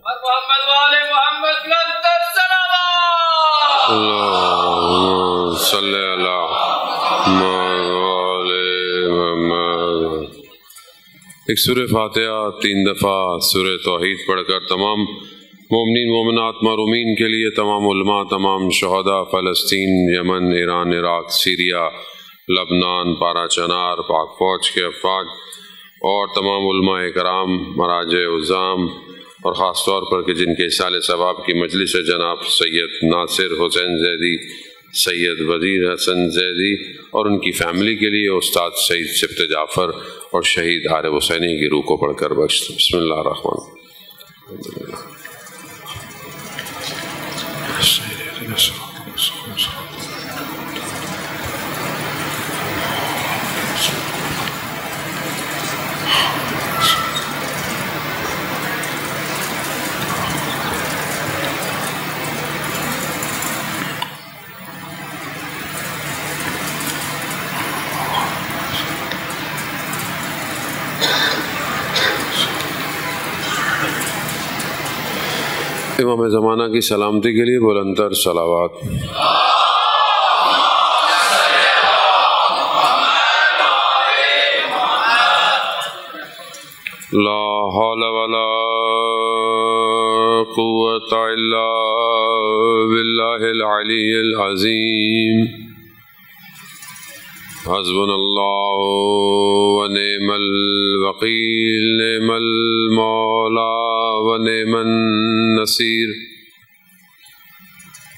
محمد وآل محمد لنتر صلوات اللہم صلی علی محمد وآل محمد۔ ایک سورہ فاتحہ 3 دفعہ سورہ توحید پڑھ کر تمام مومنین مومنات محرومین کے لیے، تمام علماء، تمام شہداء فلسطین، یمن، ایران، عراق، سیریا، لبنان، پارا چنار، پاک فوج کے افواج اور تمام علماء کرام، مراجع عظام، اور خاص طور پر کہ جن کے اصالِ ثواب کی مجلس ہے، جناب سید ناصر حسین زیدی، سید وزیر حسن زیدی اور ان کی فیملی کے لیے، استاد سعید سبت جعفر اور شہید عارف حسینی کی روح کو پڑھ کر بخش۔ بسم اللہ الرحمن الرحیم۔ امام زمانہ کی سلامتی کے لیے بلندتر صلوات۔ لا حول ولا قوة الا باللہ العلی العظیم۔ حسبنا اللہ ونعم الوکیل، نعم المولا ونعم النصیر۔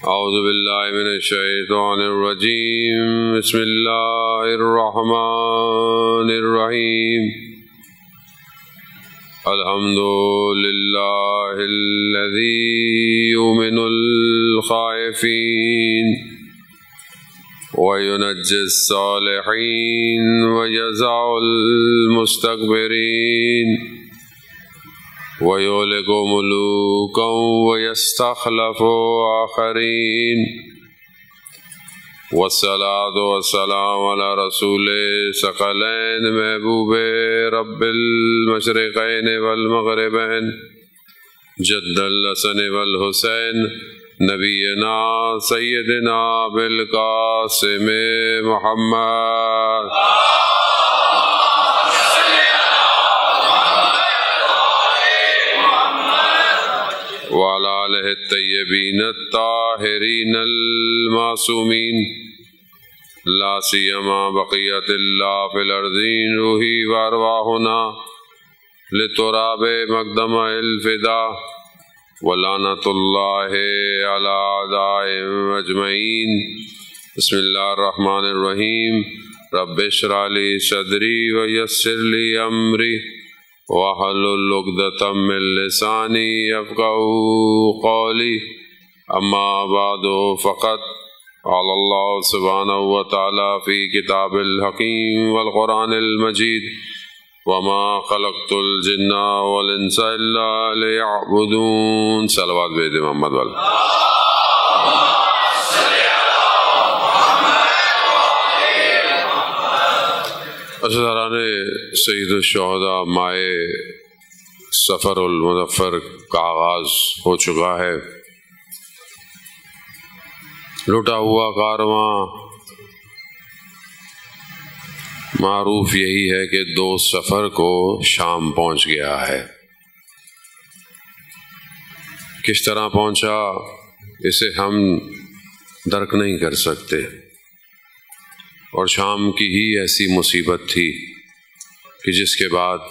اعوذ باللہ من الشیطان الرجیم، بسم اللہ الرحمن الرحیم۔ الحمد للہ الذی یؤمن الخائفین وَيُنَجِّي الصَّالِحِينَ وَيَجْزَعُ الْمُسْتَكْبِرِينَ وَيُهْلِكُ مُلُوكًا وَيَسْتَخْلِفُ آخَرِينَ۔ والصلاة والسلام على رسول ثقلین محبوب رب المشرقین والمغربین جد الحسن والحسین، نبینا سیدنا بالقاسم محمد وعلى آلہ الطیبین الطاہرین المعصومین، لا سیما بقیت اللہ فی الارضین، روحی وارواحنا لتراب مقدم الفدا، ولعنۃ اللہ علی اعدائہم اجمعین۔ بسم اللہ الرحمن الرحیم۔ رب اشرح لی صدری ویسر لی امری واحلل عقدۃ من لسانی یفقہوا قولی، اما بعد فقد قال اللہ سبحانہ وتعالی فی کتاب الحکیم والقرآن المجید، وما خلقت الجن والانس الا لیعبدون۔ صلوات بید محمد والا۔ عزیزان سید الشہداء ماہ سفر المظفر کا آغاز ہو چکا ہے۔ لٹا ہوا کارواں معروف یہی ہے کہ 2 سفر کو شام پہنچ گیا ہے۔ کس طرح پہنچا اسے ہم درک نہیں کر سکتے، اور شام کی ہی ایسی مصیبت تھی کہ جس کے بعد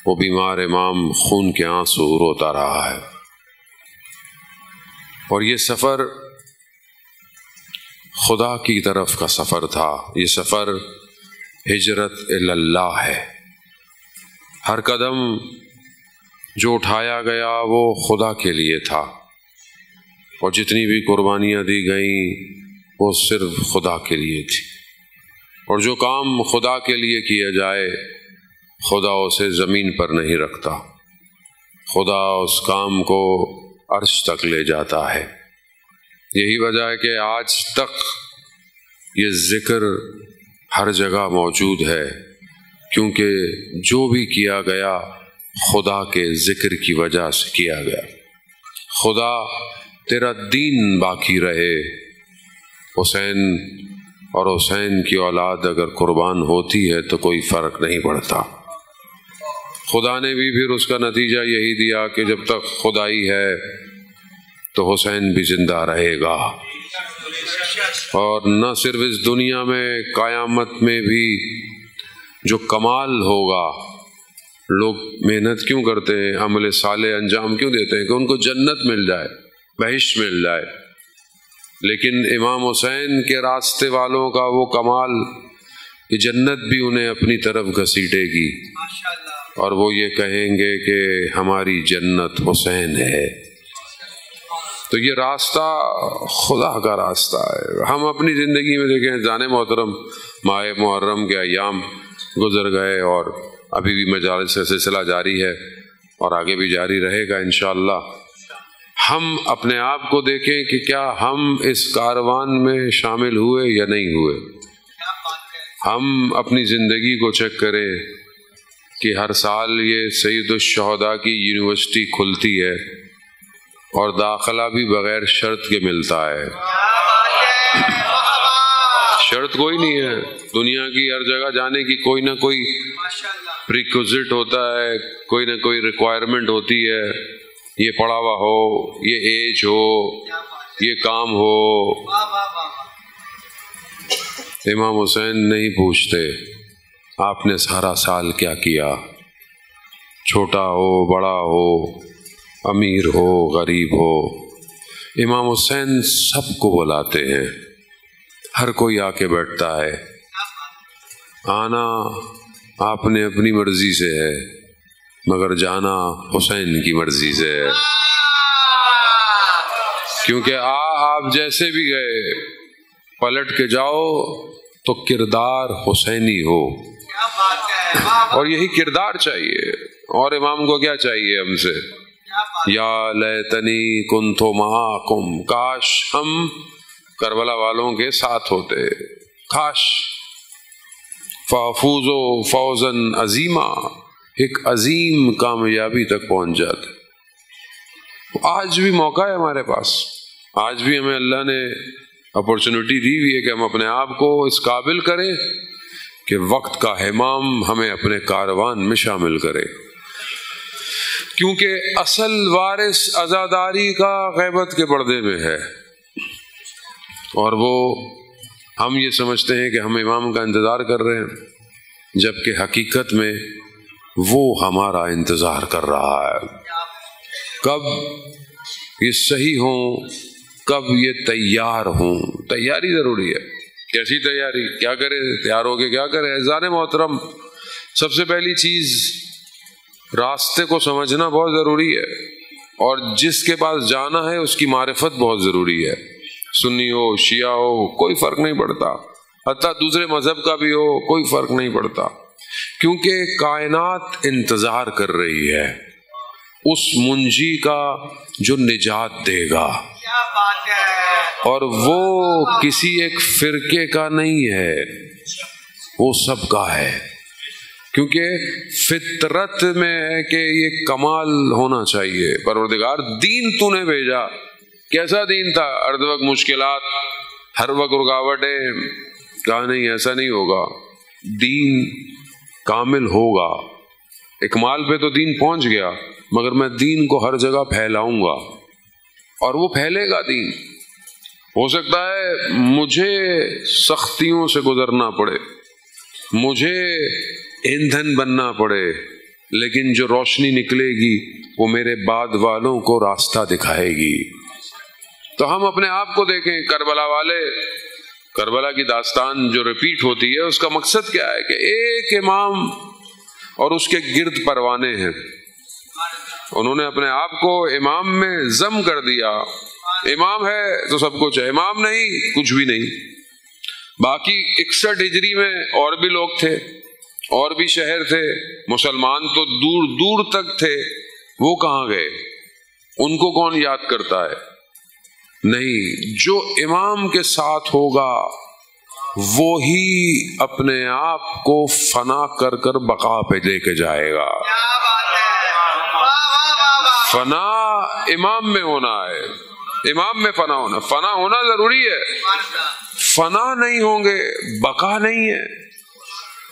وہ بیمار امام خون کے آنسو روتا رہا ہے۔ اور یہ سفر خدا کی طرف کا سفر تھا، یہ سفر ہجرت اللہ ہے۔ ہر قدم جو اٹھایا گیا وہ خدا کے لیے تھا، اور جتنی بھی قربانیاں دی گئیں وہ صرف خدا کے لیے تھی۔ اور جو کام خدا کے لیے کیا جائے خدا اسے زمین پر نہیں رکھتا، خدا اس کام کو عرش تک لے جاتا ہے۔ یہی وجہ ہے کہ آج تک یہ ذکر ہر جگہ موجود ہے، کیونکہ جو بھی کیا گیا خدا کے ذکر کی وجہ سے کیا گیا۔ خدا تیرا دین باقی رہے۔ حسین اور حسین کی اولاد اگر قربان ہوتی ہے تو کوئی فرق نہیں پڑتا۔ خدا نے بھی پھر اس کا نتیجہ یہی دیا کہ جب تک خدائی ہے تو حسین بھی زندہ رہے گا، اور نہ صرف اس دنیا میں، قیامت میں بھی جو کمال ہوگا۔ لوگ محنت کیوں کرتے ہیں، عمل صالح انجام کیوں دیتے ہیں؟ کہ ان کو جنت مل جائے، بہشت مل جائے، لیکن امام حسین کے راستے والوں کا وہ کمال کہ جنت بھی انہیں اپنی طرف گھسیٹے گی، اور وہ یہ کہیں گے کہ ہماری جنت حسین ہے۔ تو یہ راستہ خدا کا راستہ ہے۔ ہم اپنی زندگی میں دیکھیں، جانے محترم ماہ محرم کے ایام گزر گئے، اور ابھی بھی مجالس کا سلسلہ جاری ہے اور آگے بھی جاری رہے گا انشاءاللہ۔ ہم اپنے آپ کو دیکھیں کہ کیا ہم اس کاروان میں شامل ہوئے یا نہیں ہوئے۔ ہم اپنی زندگی کو چیک کریں کہ ہر سال یہ سید الشہداء کی یونیورسٹی کھلتی ہے اور داخلہ بھی بغیر شرط کے ملتا ہے۔ شرط کوئی نہیں ہے، دنیا کی ہر جگہ جانے کی کوئی نہ کوئی پریکوزٹ ہوتا ہے، کوئی نہ کوئی ریکوائرمنٹ ہوتی ہے، یہ پڑھا ہوا ہو، یہ ایج ہو، یہ کام ہو۔ امام حسین نہیں پوچھتے آپ نے سارا سال کیا کیا، چھوٹا ہو بڑا ہو، امیر ہو غریب ہو، امام حسین سب کو بلاتے ہیں، ہر کوئی آ کے بیٹھتا ہے۔ آنا آپ نے اپنی مرضی سے ہے، مگر جانا حسین کی مرضی سے ہے، کیونکہ آپ جیسے بھی گئے پلٹ کے جاؤ تو کردار حسینی ہو، اور یہی کردار چاہیے۔ اور امام کو کیا چاہیے ہم سے؟ یا لیتنی کنت معکم، کاش ہم کربلا والوں کے ساتھ ہوتے، کاش فافوزوا فوزا عظیما، ایک عظیم کامیابی تک پہنچ جاتے۔ آج بھی موقع ہے ہمارے پاس، آج بھی ہمیں اللہ نے اپورچونٹی دی ہوئی ہے کہ ہم اپنے آپ کو اس قابل کریں کہ وقت کا امام ہمیں اپنے کاروان میں شامل کرے، کیونکہ اصل وارث عزاداری کا غیبت کے پردے میں ہے، اور وہ ہم یہ سمجھتے ہیں کہ ہم امام کا انتظار کر رہے ہیں، جبکہ حقیقت میں وہ ہمارا انتظار کر رہا ہے۔ کب یہ صحیح ہوں، کب یہ تیار ہوں۔ تیاری ضروری ہے۔ کیسی تیاری؟ کیا کرے؟ تیار ہو کے کیا کرے؟ عزیزان محترم، سب سے پہلی چیز راستے کو سمجھنا بہت ضروری ہے، اور جس کے پاس جانا ہے اس کی معرفت بہت ضروری ہے۔ سنی ہو شیعہ ہو کوئی فرق نہیں پڑتا، حتیٰ دوسرے مذہب کا بھی ہو کوئی فرق نہیں پڑتا، کیونکہ کائنات انتظار کر رہی ہے اس منجی کا جو نجات دے گا، اور وہ کسی ایک فرقے کا نہیں ہے، وہ سب کا ہے، کیونکہ فطرت میں ہے کہ یہ کمال ہونا چاہیے۔ پروردگار دین تو نے بھیجا، کیسا دین تھا؟ ہر وقت مشکلات، ہر وقت رکاوٹیں، کہا نہیں ایسا نہیں ہوگا، دین کامل ہوگا۔ اکمال پہ تو دین پہنچ گیا، مگر میں دین کو ہر جگہ پھیلاؤں گا، اور وہ پھیلے گا دین۔ ہو سکتا ہے مجھے سختیوں سے گزرنا پڑے، مجھے ایندھن بننا پڑے، لیکن جو روشنی نکلے گی وہ میرے بعد والوں کو راستہ دکھائے گی۔ تو ہم اپنے آپ کو دیکھیں، کربلا والے، کربلا کی داستان جو ریپیٹ ہوتی ہے اس کا مقصد کیا ہے؟ کہ ایک امام اور اس کے گرد پروانے ہیں، انہوں نے اپنے آپ کو امام میں ضم کر دیا۔ امام ہے تو سب کچھ ہے، امام نہیں کچھ بھی نہیں۔ باقی 61 ہجری میں اور بھی لوگ تھے، اور بھی شہر تھے، مسلمان تو دور دور تک تھے، وہ کہاں گئے؟ ان کو کون یاد کرتا ہے؟ نہیں، جو امام کے ساتھ ہوگا وہی اپنے آپ کو فنا کر کر بقا پہ لے کے جائے گا۔ فنا امام میں ہونا ہے، امام میں فنا ہونا، فنا ہونا ضروری ہے، فنا نہیں ہوں گے بقا نہیں ہے۔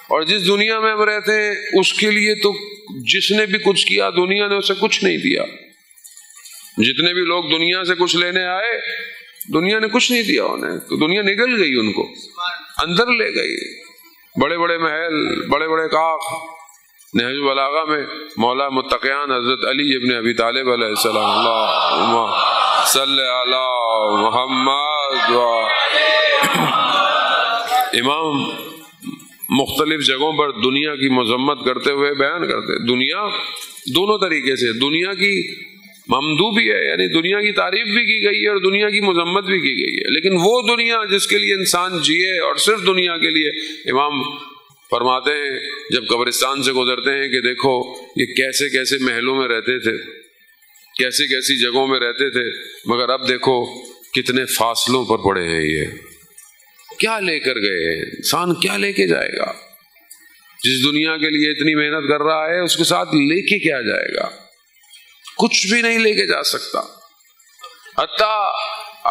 اور جس دنیا میں ہم رہتے ہیں اس کے لیے تو جس نے بھی کچھ کیا دنیا نے اسے کچھ نہیں دیا۔ جتنے بھی لوگ دنیا سے کچھ لینے آئے دنیا نے کچھ نہیں دیا انہیں، تو دنیا نگل گئی ان کو، اندر لے گئی۔ بڑے بڑے محل، بڑے بڑے کاخ۔ نہج البلاغہ میں مولا متقیان حضرت علی ابن ابی طالب علیہ السلام، اللہم صلی علی محمد امام مختلف جگہوں پر دنیا کی مذمت کرتے ہوئے بیان کرتے، دنیا دونوں طریقے سے، دنیا کی ممدوح بھی ہے، یعنی دنیا کی تعریف بھی کی گئی ہے اور دنیا کی مذمت بھی کی گئی ہے، لیکن وہ دنیا جس کے لیے انسان جیے اور صرف دنیا کے لیے، امام فرماتے ہیں جب قبرستان سے گزرتے ہیں کہ دیکھو یہ کیسے کیسے محلوں میں رہتے تھے، کیسی کیسی جگہوں میں رہتے تھے، مگر اب دیکھو کتنے فاصلوں پر پڑے ہیں، یہ کیا لے کر گئے ہیں، انسان کیا لے کے جائے گا؟ جس دنیا کے لیے اتنی محنت کر رہا ہے اس کے ساتھ لے کے کیا جائے گا؟ کچھ بھی نہیں لے کے جا سکتا، حتیٰ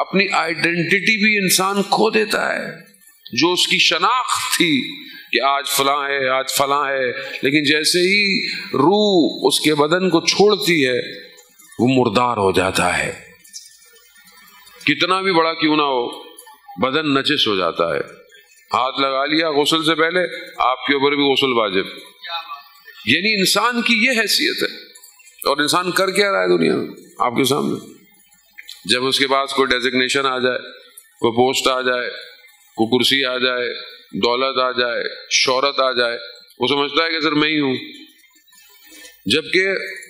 اپنی آئیڈینٹی بھی انسان کھو دیتا ہے، جو اس کی شناخت تھی کہ آج فلاں ہے، آج فلاں ہے، لیکن جیسے ہی روح اس کے بدن کو چھوڑتی ہے وہ مردار ہو جاتا ہے، کتنا بھی بڑا کیوں نہ ہو بدن نجس ہو جاتا ہے۔ ہاتھ لگا لیا غسل سے پہلے، آپ کے اوپر بھی غسل واجب، یعنی انسان کی یہ حیثیت ہے۔ اور انسان کر کیا رہا ہے دنیا میں آپ کے سامنے؟ جب اس کے پاس کوئی ڈیزگنیشن آ جائے، کوئی پوسٹ آ جائے، کوئی کرسی آ جائے، دولت آ جائے، شہرت آ جائے، وہ سمجھتا ہے کہ سر میں ہی ہوں، جبکہ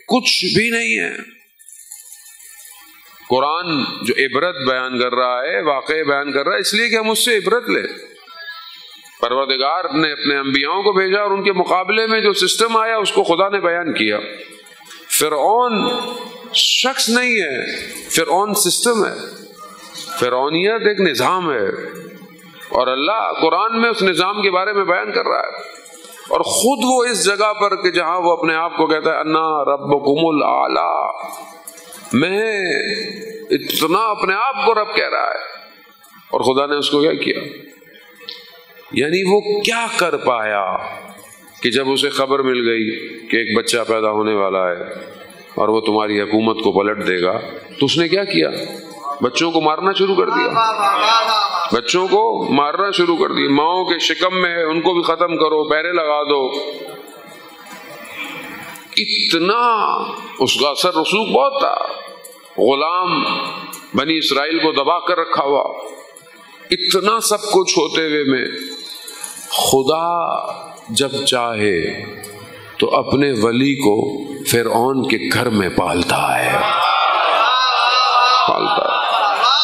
کچھ بھی نہیں ہے۔ قرآن جو عبرت بیان کر رہا ہے، واقعہ بیان کر رہا ہے، اس لیے کہ ہم اس سے عبرت لیں۔ پروردگار نے اپنے انبیاؤں کو بھیجا اور ان کے مقابلے میں جو سسٹم آیا اس کو خدا نے بیان کیا۔ فرعون شخص نہیں ہے، فرعون سسٹم ہے، فرعونیت ایک نظام ہے، اور اللہ قرآن میں اس نظام کے بارے میں بیان کر رہا ہے، اور خود وہ اس جگہ پر کہ جہاں وہ اپنے آپ کو کہتا ہے انا ربکم الاعلی، میں اتنا اپنے آپ کو رب کہہ رہا ہے، اور خدا نے اس کو کیا کیا؟ یعنی وہ کیا کر پایا کہ جب اسے خبر مل گئی کہ ایک بچہ پیدا ہونے والا ہے اور وہ تمہاری حکومت کو پلٹ دے گا، تو اس نے کیا کیا؟ بچوں کو مارنا شروع کر دیا، بچوں کو مارنا شروع کر دیا، ماؤں کے شکم میں ہے ان کو بھی ختم کرو، پہرے لگا دو۔ اتنا اس کا اثر رسوخ بہت تھا، غلام بنی اسرائیل کو دبا کر رکھا ہوا، اتنا سب کچھ ہوتے ہوئے میں خدا جب چاہے تو اپنے ولی کو فرعون کے گھر میں پالتا ہے،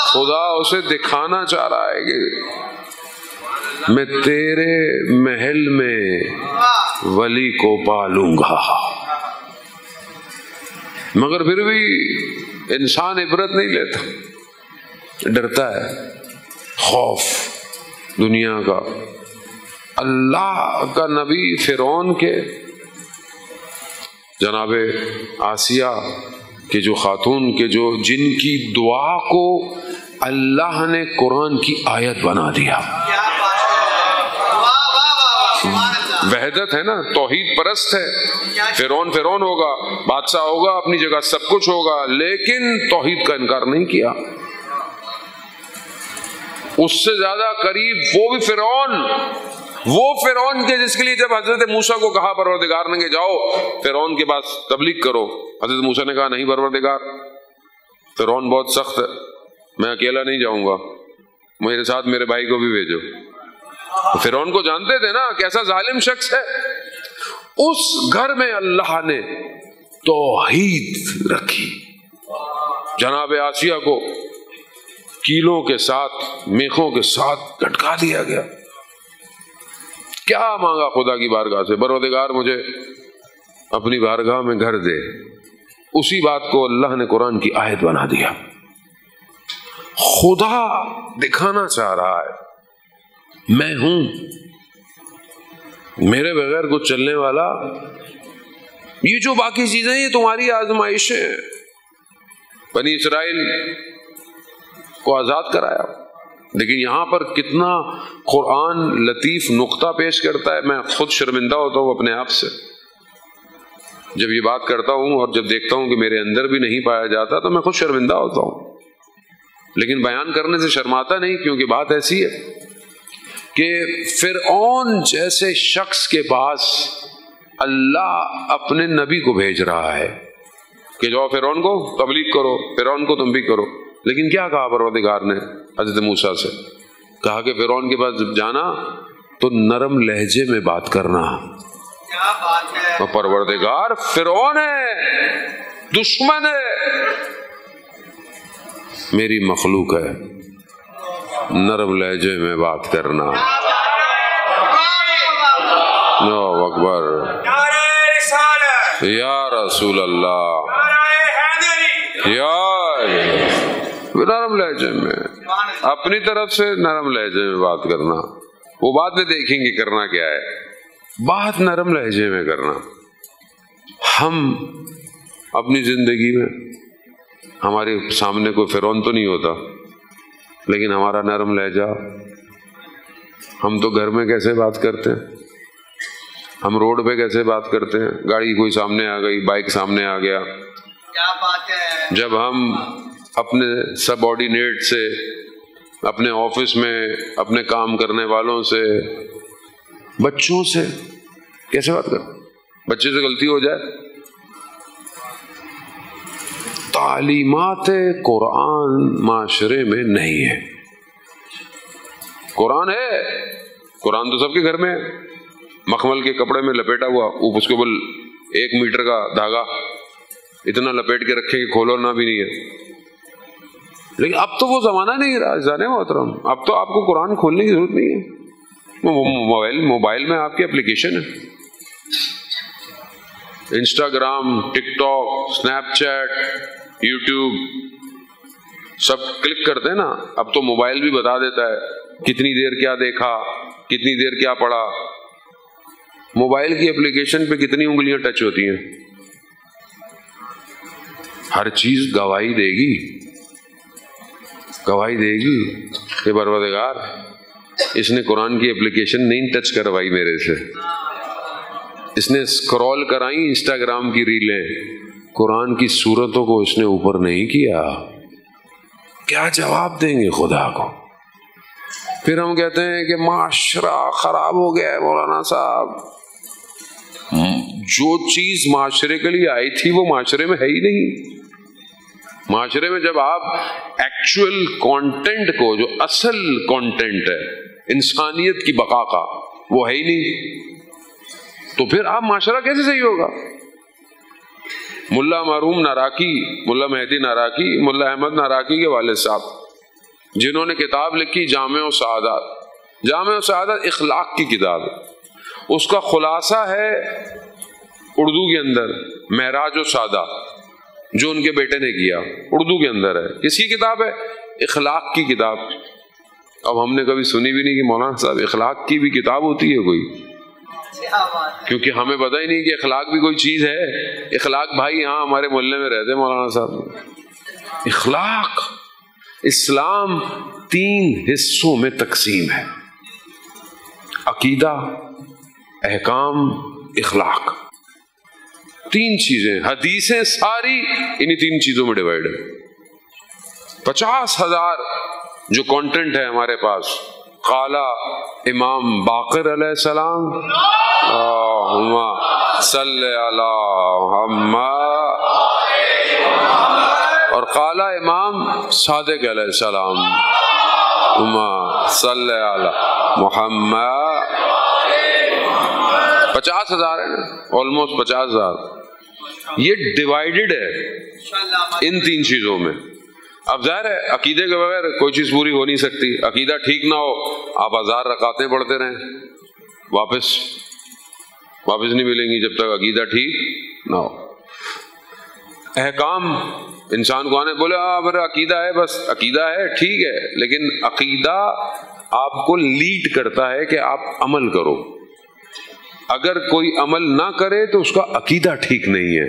خدا اسے دکھانا چاہ رہا ہے کہ میں تیرے محل میں ولی کو پالوں گا، مگر پھر بھی انسان عبرت نہیں لیتا، ڈرتا ہے، خوف دنیا کا۔ اللہ کا نبی فرعون کے جناب آسیہ کہ جو خاتون کے جو جن کی دعا کو اللہ نے قرآن کی آیت بنا دیا، وحدت ہے نا، توحید پرست ہے، فرعون ہوگا، بادشاہ ہوگا، اپنی جگہ سب کچھ ہوگا، لیکن توحید کا انکار نہیں کیا۔ اس سے زیادہ قریب وہ فرعون کے جس کے لیے جب حضرت موسیٰ کو کہا پروردگار نے کہ جاؤ فرعون کے پاس تبلیغ کرو، حضرت موسیٰ نے کہا نہیں پروردگار، فرعون بہت سخت ہے، میں اکیلا نہیں جاؤں گا، میرے ساتھ میرے بھائی کو بھی بھیجو۔ فرعون کو جانتے تھے نا کیسا ظالم شخص ہے، اس گھر میں اللہ نے توحید رکھی، جناب آسیہ کو کیلوں کے ساتھ میخوں کے ساتھ لٹکا دیا گیا۔ کیا مانگا خدا کی بارگاہ سے؟ پروردگار مجھے اپنی بارگاہ میں گھر دے، اسی بات کو اللہ نے قرآن کی آیت بنا دیا۔ خدا دکھانا چاہ رہا ہے میں ہوں، میرے بغیر کچھ چلنے والا، یہ جو باقی چیزیں یہ تمہاری آزمائشیں ہیں، بنی اسرائیل کو آزاد کرایا. لیکن یہاں پر کتنا قرآن لطیف نقطہ پیش کرتا ہے. میں خود شرمندہ ہوتا ہوں اپنے آپ سے جب یہ بات کرتا ہوں، اور جب دیکھتا ہوں کہ میرے اندر بھی نہیں پایا جاتا تو میں خود شرمندہ ہوتا ہوں. لیکن بیان کرنے سے شرماتا نہیں، کیونکہ بات ایسی ہے کہ فرعون جیسے شخص کے پاس اللہ اپنے نبی کو بھیج رہا ہے کہ جاؤ فرعون کو تبلیغ کرو، فرعون کو تم بھی کرو. لیکن کیا کہا پروردگار نے حضرت موسیٰ سے؟ کہا کہ فرعون کے پاس جب جانا تو نرم لہجے میں بات کرنا. کیا بات ہے! تو پروردگار فرعون ہے، دشمن ہے، میری مخلوق ہے، نرم لہجے میں بات کرنا. اللہ اکبر، یا رسول اللہ، یا نرم لہجے میں، اپنی طرف سے نرم لہجے میں بات کرنا. وہ بعد میں دیکھیں گے کرنا کیا ہے، بات نرم لہجے میں کرنا. ہم اپنی زندگی میں ہمارے سامنے کوئی فرعون تو نہیں ہوتا، لیکن ہمارا نرم لہجہ، ہم تو گھر میں کیسے بات کرتے ہیں، ہم روڈ پہ کیسے بات کرتے ہیں، گاڑی کوئی سامنے آ گئی، بائک سامنے آ گیا. کیا بات ہے! جب ہم اپنے سب آرڈینیٹ سے، اپنے آفس میں اپنے کام کرنے والوں سے، بچوں سے کیسے بات کرتے؟ بچے سے غلطی ہو جائے، تعلیمات قرآن معاشرے میں نہیں ہے. قرآن ہے، قرآن تو سب کے گھر میں ہے، مخمل کے کپڑے میں لپیٹا ہوا، اس کے بل 1 میٹر کا دھاگا اتنا لپیٹ کے رکھے کہ کھولنا بھی نہیں ہے. لیکن اب تو وہ زمانہ نہیں رہا جانے محترم. اب تو آپ کو قرآن کھولنے کی ضرورت نہیں ہے. موبائل میں آپ کی اپلیکیشن ہے، انسٹاگرام، ٹک ٹاک، اسنیپ چیٹ، یوٹیوب، سب کلک کرتے ہیں نا. اب تو موبائل بھی بتا دیتا ہے کتنی دیر کیا دیکھا، کتنی دیر کیا پڑھا. موبائل کی اپلیکیشن پہ کتنی انگلیاں ٹچ ہوتی ہیں، ہر چیز گواہی دے گی، گواہی دے گی کہ پروردگار اس نے قرآن کی اپلیکیشن نہیں ٹچ کروائی میرے سے، اس نے اسکرول کرائی انسٹاگرام کی ریلیں، قرآن کی صورتوں کو اس نے اوپر نہیں کیا. کیا جواب دیں گے خدا کو؟ پھر ہم کہتے ہیں کہ معاشرہ خراب ہو گیا ہے. مولانا صاحب، جو چیز معاشرے کے لیے آئی تھی وہ معاشرے میں ہے ہی نہیں. معاشرے میں جب آپ ایکچوئل کانٹینٹ کو، جو اصل کانٹینٹ ہے انسانیت کی بقا کا، وہ ہے ہی نہیں، تو پھر آپ معاشرہ کیسے صحیح ہوگا؟ ملا مرحوم ناراکی، ملا مہدی ناراکی، ملا احمد ناراکی کے والد صاحب، جنہوں نے کتاب لکھی جامع السعادات. جامع السعادات اخلاق کی کتاب ہے. اس کا خلاصہ ہے اردو کے اندر معراج السعادہ، جو ان کے بیٹے نے کیا، اردو کے اندر ہے. کس کی کتاب ہے؟ اخلاق کی کتاب. اب ہم نے کبھی سنی بھی نہیں کہ مولانا صاحب اخلاق کی بھی کتاب ہوتی ہے کوئی، کیونکہ ہمیں پتہ ہی نہیں کہ اخلاق بھی کوئی چیز ہے. اخلاق بھائی یہاں ہمارے محلے میں رہتے مولانا صاحب. اخلاق، اسلام 3 حصوں میں تقسیم ہے: عقیدہ، احکام، اخلاق. 3 چیزیں، حدیثیں ساری انہی 3 چیزوں میں ڈیوائڈ ہے. 50,000 جو کانٹینٹ ہے ہمارے پاس. قال امام باقر علیہ السلام، اللہم صلی علی محمد، اور قال امام صادق علیہ السلام، اللہم صلی علی محمد. 50,000 ہے نا، آلموسٹ 50,000. یہ ڈیوائیڈڈ ہے ان 3 چیزوں میں. اب ظاہر ہے عقیدے کے بغیر کوئی چیز پوری ہو نہیں سکتی. عقیدہ ٹھیک نہ ہو، آپ 1000 رکعتیں پڑھتے رہیں، واپس نہیں ملیں گی جب تک عقیدہ ٹھیک نہ ہو. احکام انسان کو آنے بولے میرا عقیدہ ہے، بس عقیدہ ہے ٹھیک ہے، لیکن عقیدہ آپ کو لیڈ کرتا ہے کہ آپ عمل کرو. اگر کوئی عمل نہ کرے تو اس کا عقیدہ ٹھیک نہیں ہے،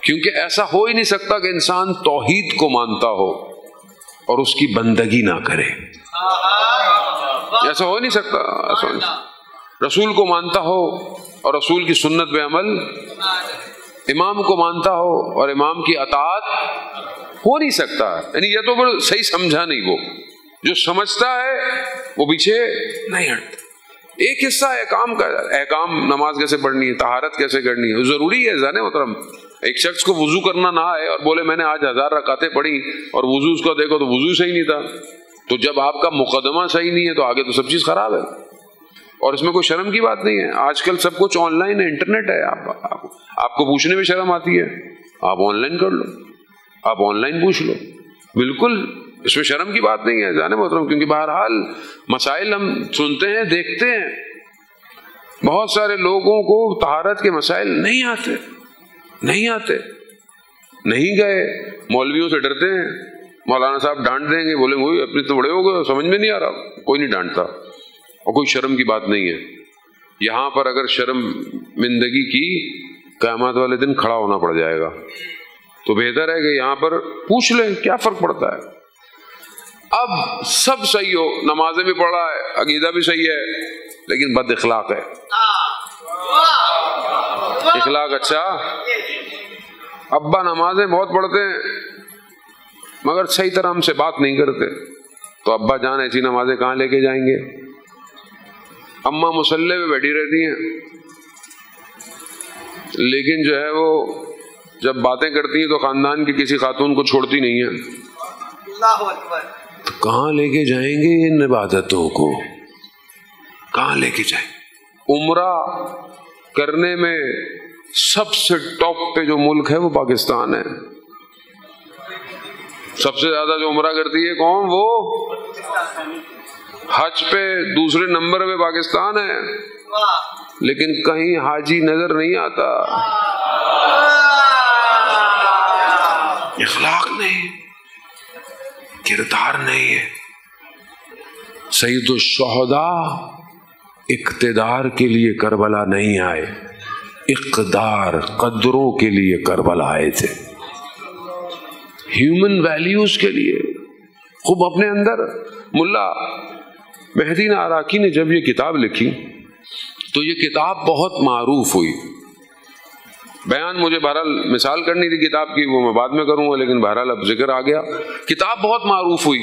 کیونکہ ایسا ہو ہی نہیں سکتا کہ انسان توحید کو مانتا ہو اور اس کی بندگی نہ کرے. ایسا ہو نہیں سکتا. ایسا رسول کو مانتا ہو اور رسول کی سنت پہ عمل، امام کو مانتا ہو اور امام کی اطاعت، ہو نہیں سکتا. یعنی یہ تو پھر صحیح سمجھا نہیں. وہ جو سمجھتا ہے وہ پیچھے نہیں ہٹتا. ایک حصہ احکام کا، احکام نماز کیسے پڑھنی ہے، طہارت کیسے کرنی ہے، ضروری ہے جانے محترم. ایک شخص کو وضو کرنا نہ آئے اور بولے میں نے آج 1000 رکعتیں پڑھی اور وضو اس کو دیکھو تو وضو صحیح نہیں تھا، تو جب آپ کا مقدمہ صحیح نہیں ہے تو آگے تو سب چیز خراب ہے. اور اس میں کوئی شرم کی بات نہیں ہے. آج کل سب کچھ آن لائن ہے، انٹرنیٹ ہے. آپ کو پوچھنے میں شرم آتی ہے، آپ آن لائن کر لو، آپ آن لائن پوچھ لو. بالکل اس میں شرم کی بات نہیں ہے جانے محترم. کیونکہ بہرحال مسائل ہم سنتے ہیں، دیکھتے ہیں. بہت سارے لوگوں کو طہارت کے مسائل نہیں آتے، نہیں گئے. مولویوں سے ڈرتے ہیں، مولانا صاحب ڈانٹ دیں گے، بولیں گے اپنے تو بڑے ہو گئے، سمجھ میں نہیں آ رہا. کوئی نہیں ڈانٹتا اور کوئی شرم کی بات نہیں ہے. یہاں پر اگر شرمندگی کی، قیامت والے دن کھڑا ہونا پڑ جائے گا. تو بہتر ہے کہ یہاں پر پوچھ لیں، کیا فرق پڑتا ہے. اب سب صحیح ہو، نمازیں بھی پڑھ رہا ہے، عقیدہ بھی صحیح ہے، لیکن بد اخلاق ہے. اخلاق اچھا، ابا نمازیں بہت پڑھتے ہیں مگر صحیح طرح ہم سے بات نہیں کرتے، تو ابا جان ایسی نمازیں کہاں لے کے جائیں گے. اماں مصلی پہ بیٹھی رہتی ہیں لیکن جو ہے وہ جب باتیں کرتی ہیں تو خاندان کی کسی خاتون کو چھوڑتی نہیں ہیں. اللہ اکبر. کہاں لے کے جائیں گے ان عبادتوں کو، کہاں لے کے جائیں. عمرہ کرنے میں سب سے ٹاپ پہ جو ملک ہے وہ پاکستان ہے. سب سے زیادہ جو عمرہ کرتی ہے کون؟ وہ. حج پہ دوسرے نمبر پہ پاکستان ہے، لیکن کہیں حاجی نظر نہیں آتا. اخلاق نہیں، کردار نہیں ہے. سید الشہداء اقتدار کے لیے کربلا نہیں آئے، اقتدار قدروں کے لیے کربلا آئے تھے، ہیومن ویلیوز کے لیے. خوب اپنے اندر ملا مہدی عراقی نے جب یہ کتاب لکھی تو یہ کتاب بہت معروف ہوئی. بیان مجھے بہرحال مثال کرنی تھی کتاب کی، وہ میں بعد میں کروں گا، لیکن بہرحال اب ذکر آ گیا. کتاب بہت معروف ہوئی،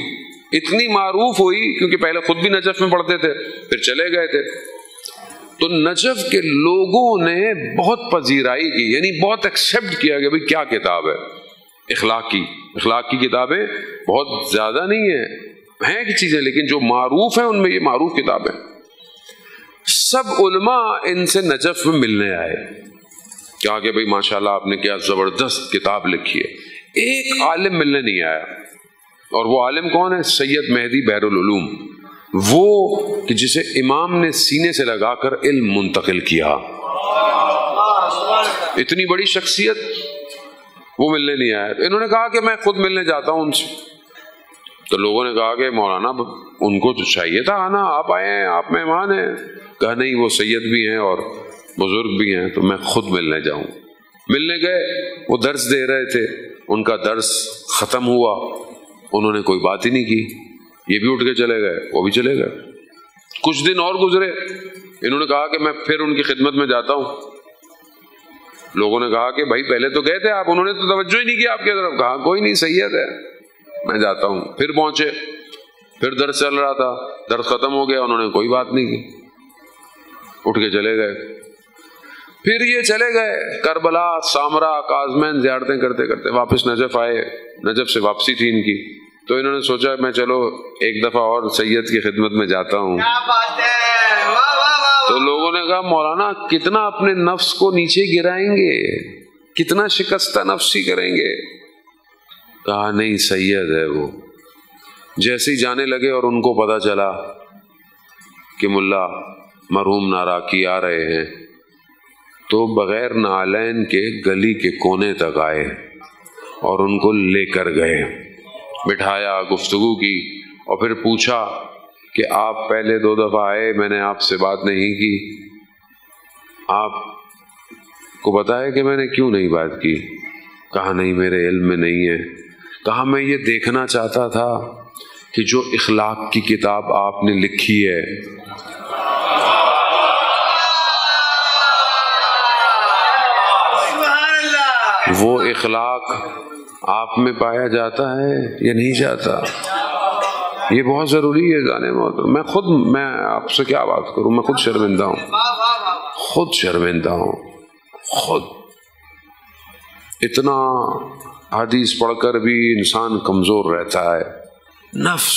اتنی معروف ہوئی کیونکہ پہلے خود بھی نجف میں پڑھتے تھے، پھر چلے گئے تھے. تو نجف کے لوگوں نے بہت پذیرائی کی، یعنی بہت ایکسیپٹ کیا کہ بھئی کیا کتاب ہے. اخلاق کی کتابیں بہت زیادہ نہیں ہیں کہ چیزیں، لیکن جو معروف ہیں ان میں یہ معروف کتاب ہے. سب علماء ان سے نجف میں ملنے آئے، کہا کہ بھئی ماشاءاللہ آپ نے کیا زبردست کتاب لکھی ہے. ایک عالم ملنے نہیں آیا، اور وہ عالم کون ہے؟ سید مہدی بحر العلوم، وہ کہ جسے امام نے سینے سے لگا کر علم منتقل کیا. اتنی بڑی شخصیت، وہ ملنے نہیں آیا. انہوں نے کہا کہ میں خود ملنے جاتا ہوں ان سے. تو لوگوں نے کہا کہ مولانا ان کو تو چاہیے تھا آنا، آپ آئے ہیں، آپ مہمان ہیں. کہا نہیں، وہ سید بھی ہیں اور بزرگ بھی ہیں، تو میں خود ملنے جاؤں. ملنے گئے، وہ درس دے رہے تھے، ان کا درس ختم ہوا، انہوں نے کوئی بات ہی نہیں کی. یہ بھی اٹھ کے چلے گئے، وہ بھی چلے گئے. کچھ دن اور گزرے، انہوں نے کہا کہ میں پھر ان کی خدمت میں جاتا ہوں. لوگوں نے کہا کہ بھائی پہلے تو گئے تھے آپ، انہوں نے تو توجہ ہی نہیں کی آپ کی طرف. کہا کوئی نہیں، سید ہے، میں جاتا ہوں. پھر پہنچے، پھر درس چل رہا تھا، درس ختم ہو گیا، انہوں نے کوئی بات نہیں کی، اٹھ کے چلے گئے. پھر یہ چلے گئے کربلا، سامرا، کاظمین زیارتیں کرتے کرتے واپس نجف آئے. نجف سے واپسی تھی ان کی، تو انہوں نے سوچا میں چلو ایک دفعہ اور سید کی خدمت میں جاتا ہوں. تو لوگوں نے کہا مولانا کتنا اپنے نفس کو نیچے گرائیں گے، کتنا شکستہ نفسی کریں گے. کہا نہیں، سید ہے وہ. جیسے ہی جانے لگے اور ان کو پتا چلا کہ ملا مرحوم ناراکی آ رہے ہیں، تو بغیر نالین کے گلی کے کونے تک آئے اور ان کو لے کر گئے، بٹھایا، گفتگو کی، اور پھر پوچھا کہ آپ پہلے 2 دفعہ آئے، میں نے آپ سے بات نہیں کی، آپ کو پتا ہے کہ میں نے کیوں نہیں بات کی؟ کہا نہیں میرے علم میں نہیں ہے. کہا میں یہ دیکھنا چاہتا تھا کہ جو اخلاق کی کتاب آپ نے لکھی ہے وہ اخلاق آپ میں پایا جاتا ہے یا نہیں جاتا. یہ بہت ضروری ہے جانے محترم. میں آپ سے کیا بات کروں, میں خود شرمندہ ہوں, خود اتنا حدیث پڑھ کر بھی انسان کمزور رہتا ہے, نفس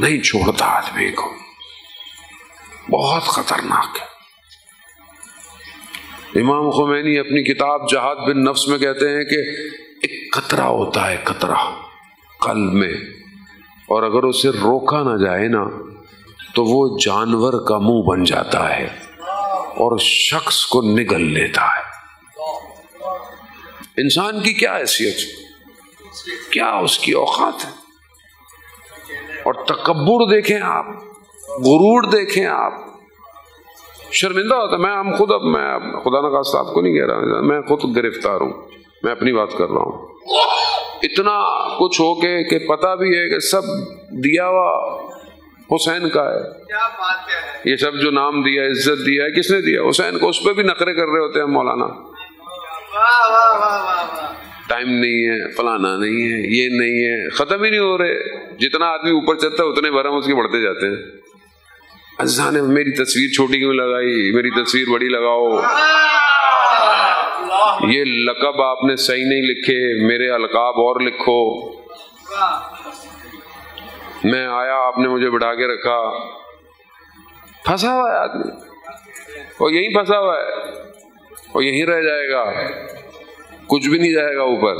نہیں چھوڑتا آدمی کو, بہت خطرناک ہے. امام خمینی اپنی کتاب جہاد بن نفس میں کہتے ہیں کہ ایک قطرہ ہوتا ہے, قطرہ قلب میں, اور اگر اسے روکا نہ جائے نا تو وہ جانور کا منہ بن جاتا ہے اور شخص کو نگل لیتا ہے. انسان کی کیا حیثیت, کیا اس کی اوقات ہے. اور تکبر دیکھیں آپ, غرور دیکھیں آپ, شرمندہ ہوتا. میں خدا نہ خواستہ آپ کو نہیں کہہ رہا, میں خود گرفتار ہوں, میں اپنی بات کر رہا ہوں. اتنا کچھ ہو کے کہ پتہ بھی ہے کہ سب دیا ہوا حسین کا ہے. یہ سب جو نام دیا, عزت دیا ہے, کس نے دیا؟ حسین کو. اس پہ بھی نخرے کر رہے ہوتے ہیں مولانا, ٹائم نہیں ہے, فلانا نہیں ہے, یہ نہیں ہے, ختم ہی نہیں ہو رہے. جتنا آدمی اوپر چلتا ہے اتنے بھرم اس کے بڑھتے جاتے ہیں. عزیزان نے میری تصویر چھوٹی کیوں لگائی, میری تصویر بڑی لگاؤ. یہ لقب آپ نے صحیح نہیں لکھے, میرے القاب اور لکھو. میں آیا, آپ نے مجھے بٹھا کے رکھا. پھنسا ہوا ہے آدمی, وہ یہیں پھنسا ہوا ہے, وہ یہیں رہ جائے گا, کچھ بھی نہیں جائے گا اوپر.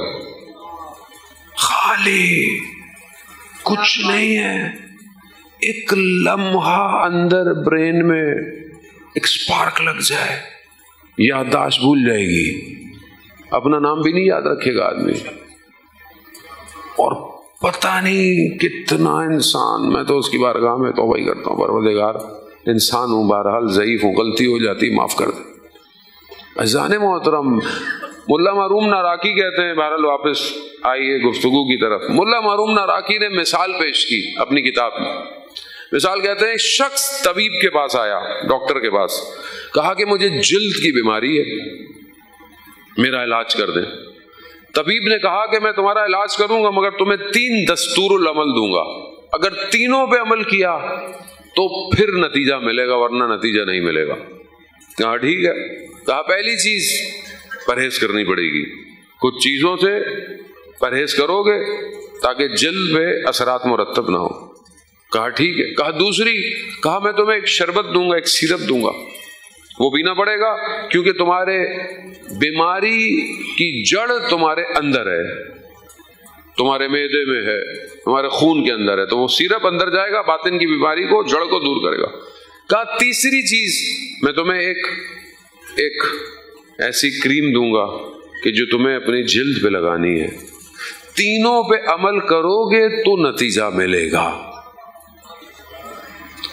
خالی کچھ نہیں ہے. ایک لمحہ اندر برین میں ایک سپارک لگ جائے, یادداشت بھول جائے گی, اپنا نام بھی نہیں یاد رکھے گا آدمی. اور پتہ نہیں کتنا انسان, میں تو اس کی بارگاہ میں توبہ ہی کرتا ہوں, پروردگار انسان ہوں, بہرحال ضعیف ہوں, غلطی ہو جاتی, معاف کر دے. عزیزان محترم, ملا معروم ناراکی کہتے ہیں, بہرحال واپس آئیے گفتگو کی طرف. ملا معروم ناراکی نے مثال پیش کی اپنی کتاب میں. مثال کہتے ہیں, شخص طبیب کے پاس آیا, ڈاکٹر کے پاس, کہا کہ مجھے جلد کی بیماری ہے, میرا علاج کر دیں. طبیب نے کہا کہ میں تمہارا علاج کروں گا مگر تمہیں 3 دستور العمل دوں گا, اگر تینوں پہ عمل کیا تو پھر نتیجہ ملے گا, ورنہ نتیجہ نہیں ملے گا. کہا ٹھیک ہے. کہا پہلی چیز پرہیز کرنی پڑے گی, کچھ چیزوں سے پرہیز کرو گے تاکہ جلد پہ اثرات مرتب نہ ہو. کہا ٹھیک ہے. کہا دوسری, کہا میں تمہیں ایک شربت دوں گا, ایک سیرپ دوں گا, وہ پینا پڑے گا کیونکہ تمہارے بیماری کی جڑ تمہارے اندر ہے, تمہارے معدے میں ہے, تمہارے خون کے اندر ہے, تو وہ سیرپ اندر جائے گا, باطن کی بیماری کو, جڑ کو دور کرے گا. کہا تیسری چیز, میں تمہیں ایک ایسی کریم دوں گا کہ جو تمہیں اپنی جلد پہ لگانی ہے, تینوں پہ عمل کرو گے تو نتیجہ ملے گا.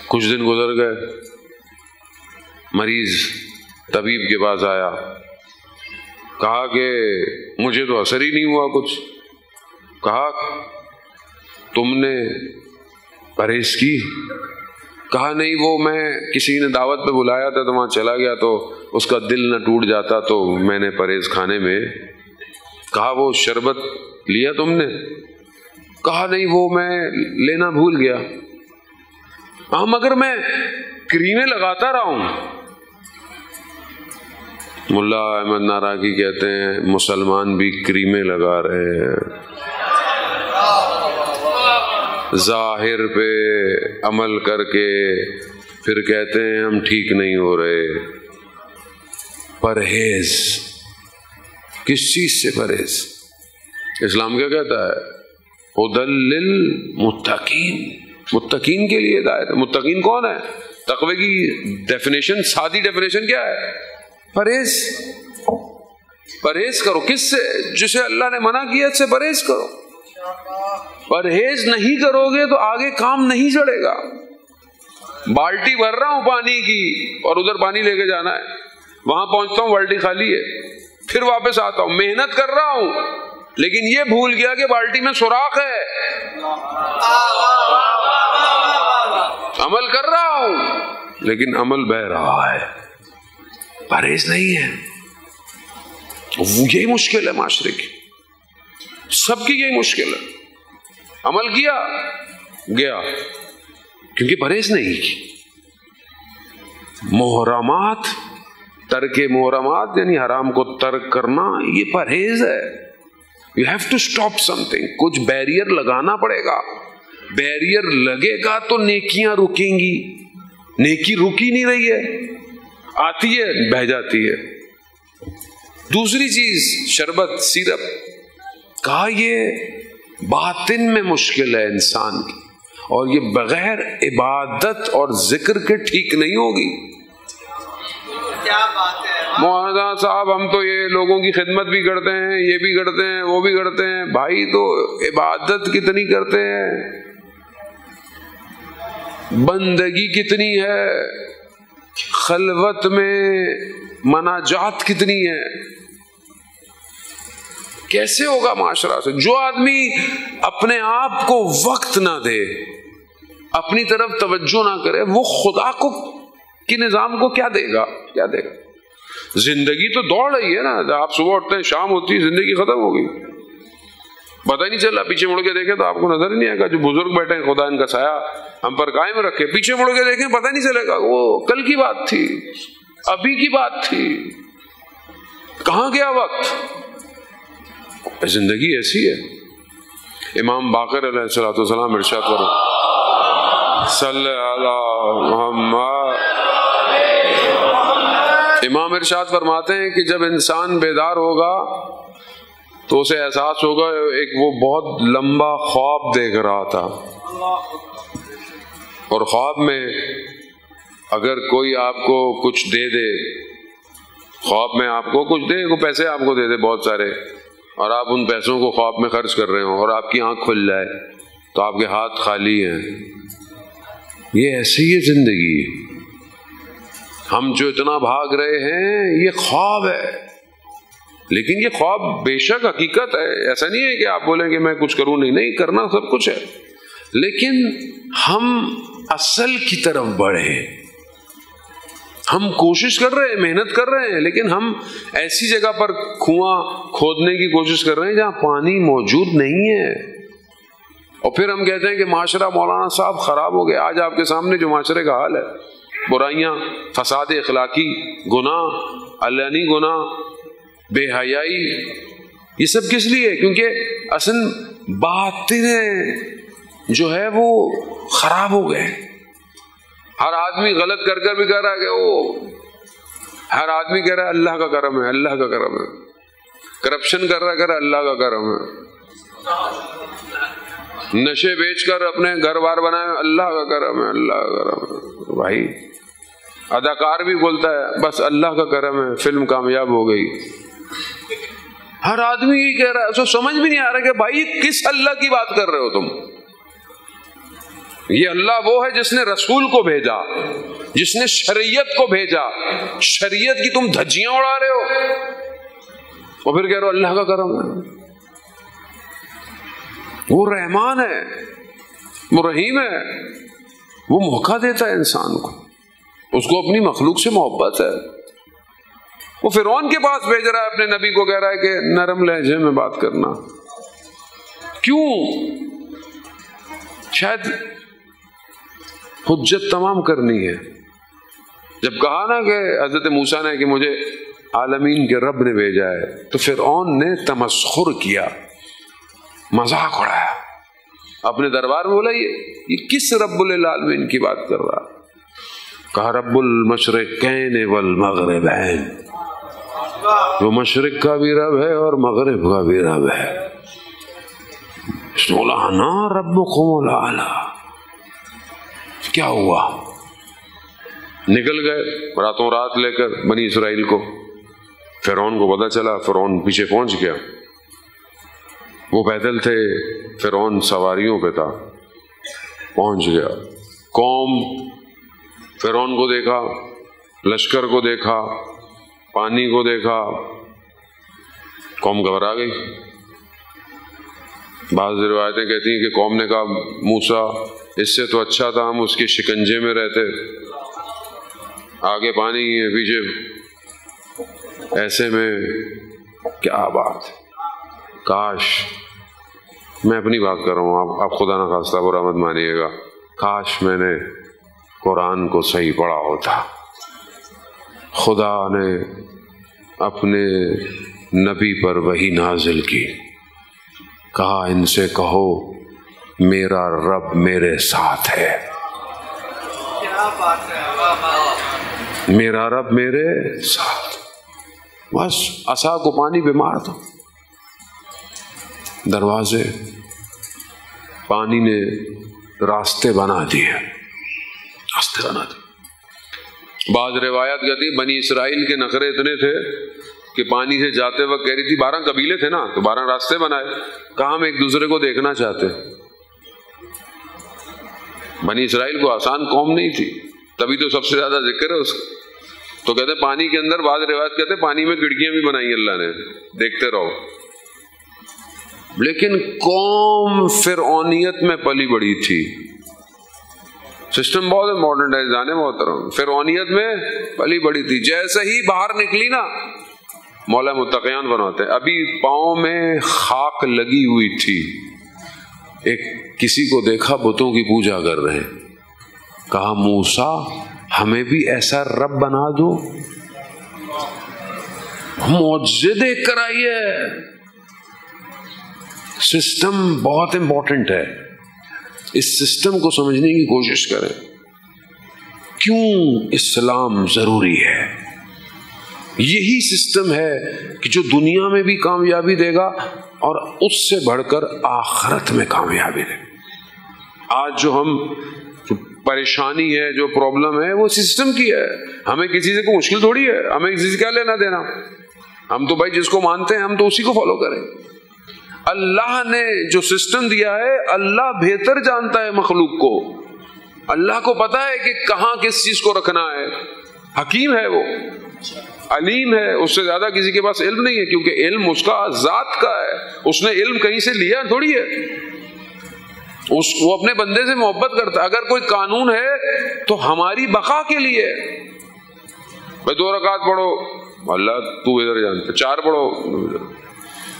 کچھ دن گزر گئے, مریض طبیب کے پاس آیا, کہا کہ مجھے تو اثر ہی نہیں ہوا کچھ. کہا تم نے پرہیز کی؟ کہا نہیں, وہ میں کسی نے دعوت پہ بلایا تھا تو وہاں چلا گیا تو اس کا دل نہ ٹوٹ جاتا تو میں نے پرہیز کھانے میں. کہا وہ شربت لیا تم نے؟ کہا نہیں, وہ میں لینا بھول گیا. ہاں مگر میں کریمیں لگاتا رہا ہوں. ملا احمد ناراکی کہتے ہیں مسلمان بھی کریمیں لگا رہے ہیں, ظاہر پہ عمل کر کے پھر کہتے ہیں ہم ٹھیک نہیں ہو رہے. پرہیز, کس چیز سے پرہیز؟ اسلام کیا کہتا ہے؟ ہدی للمتقین, متقین کے لیے ہدایت ہے. متقین کون ہے؟ تقوی کی ڈیفینیشن, سادی ڈیفینیشن کیا ہے؟ پرہیز. پرہیز کرو کس سے؟ جسے اللہ نے منع کیا اس سے پرہیز کرو. پرہیز نہیں کرو گے تو آگے کام نہیں چلے گا. بالٹی بھر رہا ہوں پانی کی اور ادھر پانی لے کے جانا ہے, وہاں پہنچتا ہوں بالٹی خالی ہے, پھر واپس آتا ہوں، محنت کر رہا ہوں، لیکن یہ بھول گیا کہ بالٹی میں سوراخ ہے، عمل کر رہا ہوں لیکن عمل بہ رہا ہے، پرہیز نہیں ہے۔ یہی مشکل ہے معاشرے کی، سب کی یہی مشکل ہے۔ عمل کیا گیا کیونکہ پرہیز نہیں کی۔ محرمات، ترک محرمات یعنی حرام کو ترک کرنا، یہ پرہیز ہے۔ You have to stop something، کچھ بیریئر لگانا پڑے گا، بیریئر لگے گا تو نیکیاں رکیں گی، نیکی رکی نہیں رہی ہے، آتی ہے بہ جاتی ہے۔ دوسری چیز شربت، سیرپ، کہا یہ باطن میں مشکل ہے انسان کی، اور یہ بغیر عبادت اور ذکر کے ٹھیک نہیں ہوگی۔ کیا بات ہے مولانا صاحب، ہم تو یہ لوگوں کی خدمت بھی کرتے ہیں، یہ بھی کرتے ہیں، وہ بھی کرتے ہیں، بھائی تو عبادت کتنی کرتے ہیں، بندگی کتنی ہے، خلوت میں مناجات کتنی ہے، کیسے ہوگا معاشرہ سے؟ جو آدمی اپنے آپ کو وقت نہ دے، اپنی طرف توجہ نہ کرے، وہ خدا کو کی نظام کو کیا دے گا؟ کیا دے گا؟ زندگی تو دوڑ رہی ہے نا، آپ صبح اٹھتے ہیں شام ہوتی ہے، زندگی ختم ہو گئی، پتہ ہی نہیں چلا۔ پیچھے مڑ کے دیکھیں تو آپ کو نظر ہی نہیں آئے گا۔ جو بزرگ بیٹھے ہیں خدا ان کا سایہ ہم پر قائم رکھے، پیچھے مڑ کے دیکھیں پتہ نہیں چلے گا، وہ کل کی بات تھی، ابھی کی بات تھی، کہاں گیا وقت؟ زندگی ایسی ہے۔ امام باقر علیہ السلام ارشاد کرو صلی اللہ محمد، امام ارشاد فرماتے ہیں کہ جب انسان بیدار ہوگا تو اسے احساس ہوگا ایک وہ بہت لمبا خواب دیکھ رہا تھا، اور خواب میں اگر کوئی آپ کو کچھ دے دے، خواب میں آپ کو کچھ دے، کوئی پیسے آپ کو دے دے بہت سارے، اور آپ ان پیسوں کو خواب میں خرچ کر رہے ہوں، اور آپ کی آنکھ کھل جائے تو آپ کے ہاتھ خالی ہیں، یہ ایسی ہی زندگی۔ ہم جو اتنا بھاگ رہے ہیں یہ خواب ہے، لیکن یہ خواب بے شک حقیقت ہے، ایسا نہیں ہے کہ آپ بولیں کہ میں کچھ کروں نہیں کرنا سب کچھ ہے، لیکن ہم اصل کی طرف بڑھے، ہم کوشش کر رہے ہیں، محنت کر رہے ہیں، لیکن ہم ایسی جگہ پر کنواں کھودنے کی کوشش کر رہے ہیں جہاں پانی موجود نہیں ہے، اور پھر ہم کہتے ہیں کہ معاشرہ مولانا صاحب خراب ہو گیا۔ آج آپ کے سامنے جو معاشرے کا حال ہے، برائیاں، فساد اخلاقی، گناہ، علنی گناہ، بے حیائی، یہ سب کس لیے؟ کیونکہ اصل باطن جو ہے وہ خراب ہو گئے۔ ہر آدمی غلط کر کر بھی کہہ رہا ہے کہ وہ، ہر آدمی کہہ رہا ہے اللہ کا کرم ہے، اللہ کا کرم ہے، کرپشن کر رہا ہے، کہہ رہا ہے اللہ کا کرم ہے، نشے بیچ کر اپنے گھر بار بنائے، اللہ کا کرم ہے، اللہ کا کرم ہے۔ بھائی اداکار بھی بولتا ہے بس اللہ کا کرم ہے، فلم کامیاب ہو گئی، ہر آدمی یہی کہہ رہا ہے، تو سمجھ بھی نہیں آ رہا کہ بھائی کس اللہ کی بات کر رہے ہو تم؟ یہ اللہ وہ ہے جس نے رسول کو بھیجا، جس نے شریعت کو بھیجا، شریعت کی تم دھجیاں اڑا رہے ہو اور پھر کہہ رہے ہو اللہ کا کرم ہے۔ وہ رحمان ہے، وہ رحیم ہے، وہ موقع دیتا ہے انسان کو، اس کو اپنی مخلوق سے محبت ہے۔ وہ فرعون کے پاس بھیج رہا ہے اپنے نبی کو، کہہ رہا ہے کہ نرم لہجے میں بات کرنا، کیوں؟ شاید حجت تمام کرنی ہے۔ جب کہا نا کہ حضرت موسیٰ نے کہ مجھے عالمین کے رب نے بھیجا ہے، تو فرعون نے تمسخر کیا، مذاق اڑایا، اپنے دربار میں بولا یہ کس رب العالمین کی بات کر رہا؟ کہا رب المشرقین والمغربین، وہ مشرق کا بھی رب ہے اور مغرب کا بھی رب ہے۔ مولانا ربکم الاعلی، کیا ہوا؟ نکل گئے راتوں رات لے کر بنی اسرائیل کو، فرعون کو پتہ چلا، فرعون پیچھے پہنچ گیا، وہ پیدل تھے، فرعون سواریوں پہ تھا، پہنچ گیا، قوم فرعون کو دیکھا، لشکر کو دیکھا، پانی کو دیکھا، قوم گھبرا گئی. بعض روایتیں کہتی ہیں کہ قوم نے کہا موسیٰ اس سے تو اچھا تھا ہم اس کے شکنجے میں رہتے، آگے پانی ہے پیچھے، ایسے میں کیا بات. کاش، میں اپنی بات کر رہا ہوں، آپ خدا نہ خواستہ برا مت مانیے گا، کاش میں نے قرآن کو صحیح پڑھا ہوتا. خدا نے اپنے نبی پر وحی نازل کی، کہا ان سے کہو میرا رب میرے ساتھ ہے. کیا بات ہے، میرا رب میرے ساتھ. بس عصا کو پانی پہ مار دو، دروازے، پانی نے راستے بنا دیے، راستے بنا دیے. بعض روایات کہتی ہیں بنی اسرائیل کے نخرے اتنے تھے کہ پانی سے جاتے وقت کہہ رہی تھی 12 قبیلے تھے نا تو 12 راستے بنائے، کہا ہم ایک دوسرے کو دیکھنا چاہتے. بنی اسرائیل کو آسان قوم نہیں تھی، تبھی تو سب سے زیادہ ذکر ہے اس کا. تو کہتے ہیں پانی کے اندر، بعض روایت کہتے ہیں پانی میں کھڑکیاں بھی بنائی اللہ نے، دیکھتے رہو. لیکن قوم فرعونیت میں پلی بڑی تھی. سسٹم بہت امپورٹنٹ ہے جانے محترم. فرعونیت میں پلی بڑی تھی. جیسے ہی باہر نکلی نا، مولا متقیان بناتے ہیں، ابھی پاؤں میں خاک لگی ہوئی تھی، ایک کسی کو دیکھا بتوں کی پوجا کر رہے ہیں، کہا موسیٰ ہمیں بھی ایسا رب بنا دو، معجزے دیکھ کر آئیے. سسٹم بہت امپورٹنٹ ہے، اس سسٹم کو سمجھنے کی کوشش کریں. کیوں اسلام ضروری ہے؟ یہی سسٹم ہے کہ جو دنیا میں بھی کامیابی دے گا اور اس سے بڑھ کر آخرت میں کامیابی دے گا. آج جو پریشانی ہے، جو پرابلم ہے، وہ سسٹم کی ہے. ہمیں کسی سے کوئی مشکل تھوڑی ہے، ہمیں کسی سے کیا لینا دینا. ہم تو بھائی جس کو مانتے ہیں ہم تو اسی کو فالو کریں. اللہ نے جو سسٹم دیا ہے، اللہ بہتر جانتا ہے مخلوق کو. اللہ کو پتا ہے کہ کہاں کس چیز کو رکھنا ہے. حکیم ہے، وہ علیم ہے، اس سے زیادہ کسی کے پاس علم نہیں ہے، کیونکہ علم اس کا ذات کا ہے. اس نے علم کہیں سے لیا تھوڑی ہے. وہ اپنے بندے سے محبت کرتا ہے. اگر کوئی قانون ہے تو ہماری بقا کے لیے. بھائی 2 رکعت پڑھو، اللہ تو ادھر جانتا. 4 پڑھو،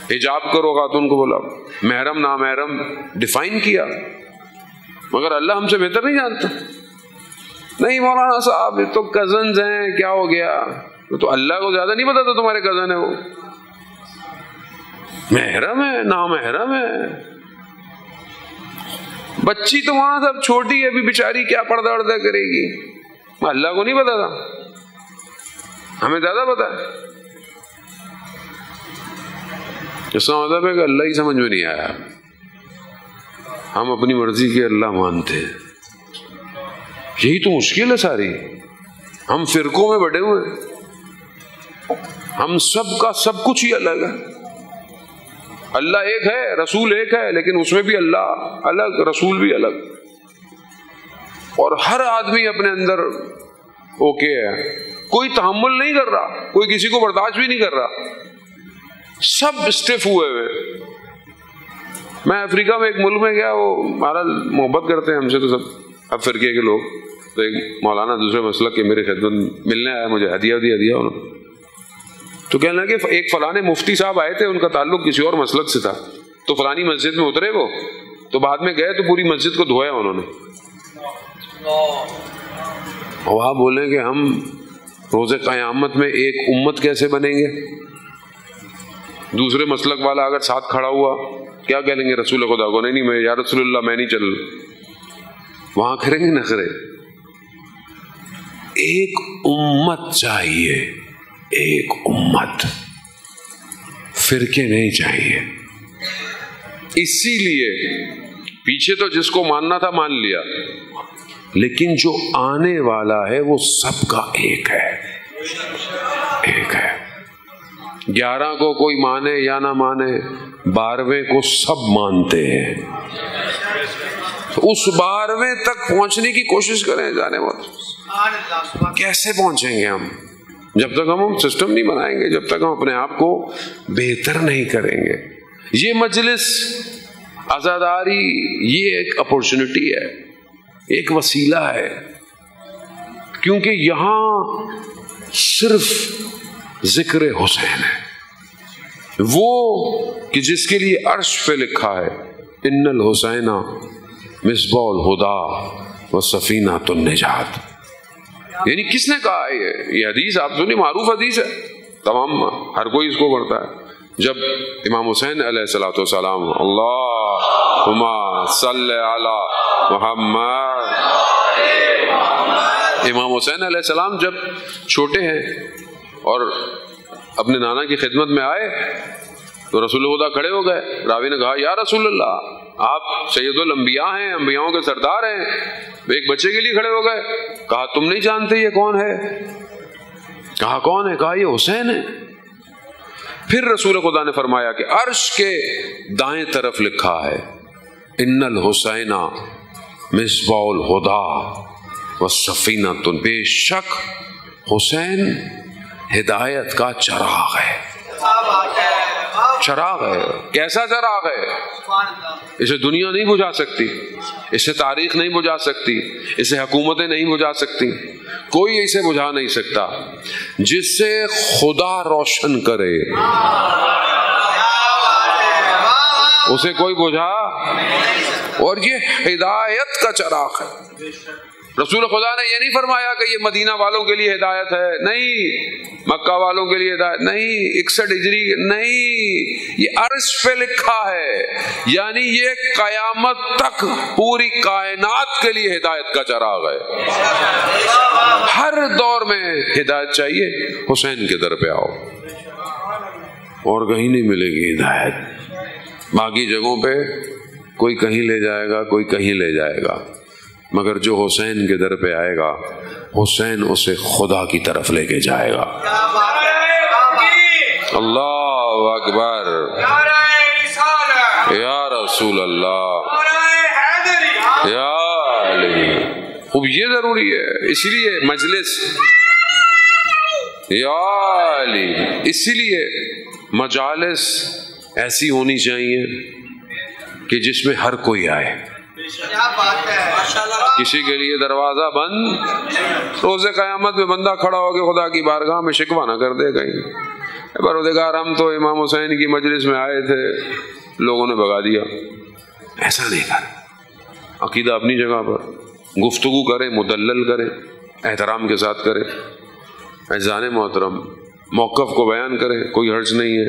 حجاب کرو، خاتون کو بولا، محرم نامحرم ڈیفائن کیا. مگر اللہ ہم سے بہتر نہیں جانتا. نہیں مولانا صاحب یہ تو کزنز ہیں، کیا ہو گیا؟ تو اللہ کو زیادہ نہیں پتا تھا تمہارے کزن ہے، وہ محرم ہے نامحرم ہے. بچی تو وہاں سب چھوٹی ہے ابھی بیچاری، کیا پردہ وردہ کرے گی؟ اللہ کو نہیں پتا تھا، ہمیں زیادہ پتا ہے. اس کا مطلب ہے کہ اللہ ہی سمجھ میں نہیں آیا. ہم اپنی مرضی کے اللہ مانتے ہیں. یہی تو مشکل ہے ساری. ہم فرقوں میں بٹے ہوئے ہیں، ہم سب کا سب کچھ ہی الگ ہے. اللہ ایک ہے، رسول ایک ہے، لیکن اس میں بھی اللہ الگ، رسول بھی الگ. اور ہر آدمی اپنے اندر اوکے ہے، کوئی تحمل نہیں کر رہا، کوئی کسی کو برداشت بھی نہیں کر رہا، سب اسٹیف ہوئے ہوئے. میں افریقہ میں ایک ملک میں گیا، وہ ہمارا محبت کرتے ہیں ہم سے تو سب، اب فرقے کے لوگ. تو ایک مولانا دوسرے مسلک کے میرے خدمت ملنے آیا، مجھے ہدیہ دیا انہوں نے. تو کہنے لگے ایک فلانے مفتی صاحب آئے تھے، ان کا تعلق کسی اور مسلک سے تھا، تو فلانی مسجد میں اترے وہ، تو بعد میں گئے تو پوری مسجد کو دھویا انہوں نے. اور آپ بولیں کہ ہم روز قیامت میں ایک امت کیسے بنیں گے؟ دوسرے مسلک والا اگر ساتھ کھڑا ہوا کیا کہہ لیں گے رسول خدا کو؟ نہیں میں یا رسول اللہ میں نہیں چل. وہاں کریں گے نخرے. ایک امت چاہیے، ایک امت، فرقے نہیں چاہیے. اسی لیے پیچھے تو جس کو ماننا تھا مان لیا، لیکن جو آنے والا ہے وہ سب کا ایک ہے، ایک ہے. 11 کو کوئی مانے یا نہ مانے، 12ویں کو سب مانتے ہیں. اس 12ویں تک پہنچنے کی کوشش کریں. جانے وقت کیسے پہنچیں گے ہم؟ جب تک ہم سسٹم نہیں بنائیں گے، جب تک ہم اپنے آپ کو بہتر نہیں کریں گے. یہ مجلس عزاداری یہ ایک اپورچونٹی ہے، ایک وسیلہ ہے، کیونکہ یہاں صرف ذکر حسین ہے، وہ کہ جس کے لیے عرش پہ لکھا ہے ان الحسین مصباح الہدی و سفینۃ النجات. یعنی کس نے کہا ہے یہ حدیث؟ آپ سنی، معروف حدیث ہے، تمام ہر کوئی اس کو پڑھتا ہے. جب امام حسین علیہ الصلوۃ والسلام اللہم صلی علی محمد، امام حسین علیہ السلام جب چھوٹے ہیں اور اپنے نانا کی خدمت میں آئے تو رسول خدا کھڑے ہو گئے. راوی نے کہا یا رسول اللہ، آپ سید الانبیاء ہیں، انبیاؤں کے سردار ہیں، ایک بچے کے لیے کھڑے ہو گئے. کہا تم نہیں جانتے یہ کون ہے؟ کہا کون ہے؟ کہا یہ حسین ہے. پھر رسول خدا نے فرمایا کہ عرش کے دائیں طرف لکھا ہے ان الحسین مصباح الہدی و سفینۃ، بے شک حسین ہدایت کا چراغ ہے. چراغ ہے. کیسا چراغ ہے؟ اسے دنیا نہیں بجھا سکتی، اسے تاریخ نہیں بجھا سکتی، اسے حکومتیں نہیں بجھا سکتی، کوئی اسے بجھا نہیں سکتا. جس سے خدا روشن کرے اسے کوئی بجھا، اور یہ ہدایت کا چراغ ہے. رسول خدا نے یہ نہیں فرمایا کہ یہ مدینہ والوں کے لیے ہدایت ہے، نہیں، مکہ والوں کے لیے ہدایت نہیں، 61 ہجری نہیں، یہ عرش پہ لکھا ہے. یعنی یہ قیامت تک پوری کائنات کے لیے ہدایت کا چراغ ہے. ہر دور میں ہدایت چاہیے، حسین کے در پہ آؤ، اور کہیں نہیں ملے گی ہدایت. باقی جگہوں پہ کوئی کہیں لے جائے گا، کوئی کہیں لے جائے گا، مگر جو حسین کے در پہ آئے گا حسین اسے خدا کی طرف لے کے جائے گا. اللہ اکبر، یا رسول اللہ، یا علی. خوب یہ ضروری ہے، اسی لیے مجلس، یا علی، اسی لیے مجالس ایسی ہونی چاہیے کہ جس میں ہر کوئی آئے. کسی کے لیے دروازہ بند، روز قیامت میں بندہ کھڑا ہو کے خدا کی بارگاہ میں شکوہ نہ کر دے کہیں پروردگار ہم تو امام حسین کی مجلس میں آئے تھے، لوگوں نے بھگا دیا. ایسا نہیں کر. عقیدہ اپنی جگہ پر، گفتگو کریں، مدلل کریں، احترام کے ساتھ کریں، اعزان محترم، موقف کو بیان کریں، کوئی حرج نہیں ہے،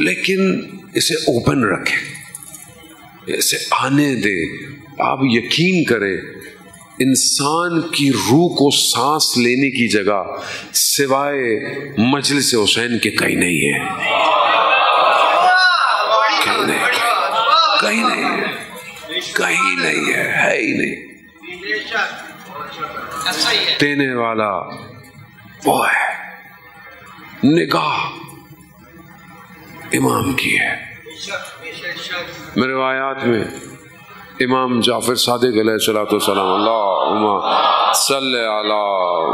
لیکن اسے اوپن رکھیں، اسے آنے دے. آپ یقین کریں انسان کی روح کو سانس لینے کی جگہ سوائے مجلس حسین کے کہیں نہیں ہے، کہیں نہیں ہے ہی نہیں. دینے والا وہ ہے، نگاہ امام کی ہے. میرے روایات میں امام جعفر صادق علیہ الصلوۃ والسلام اللہم صلی علی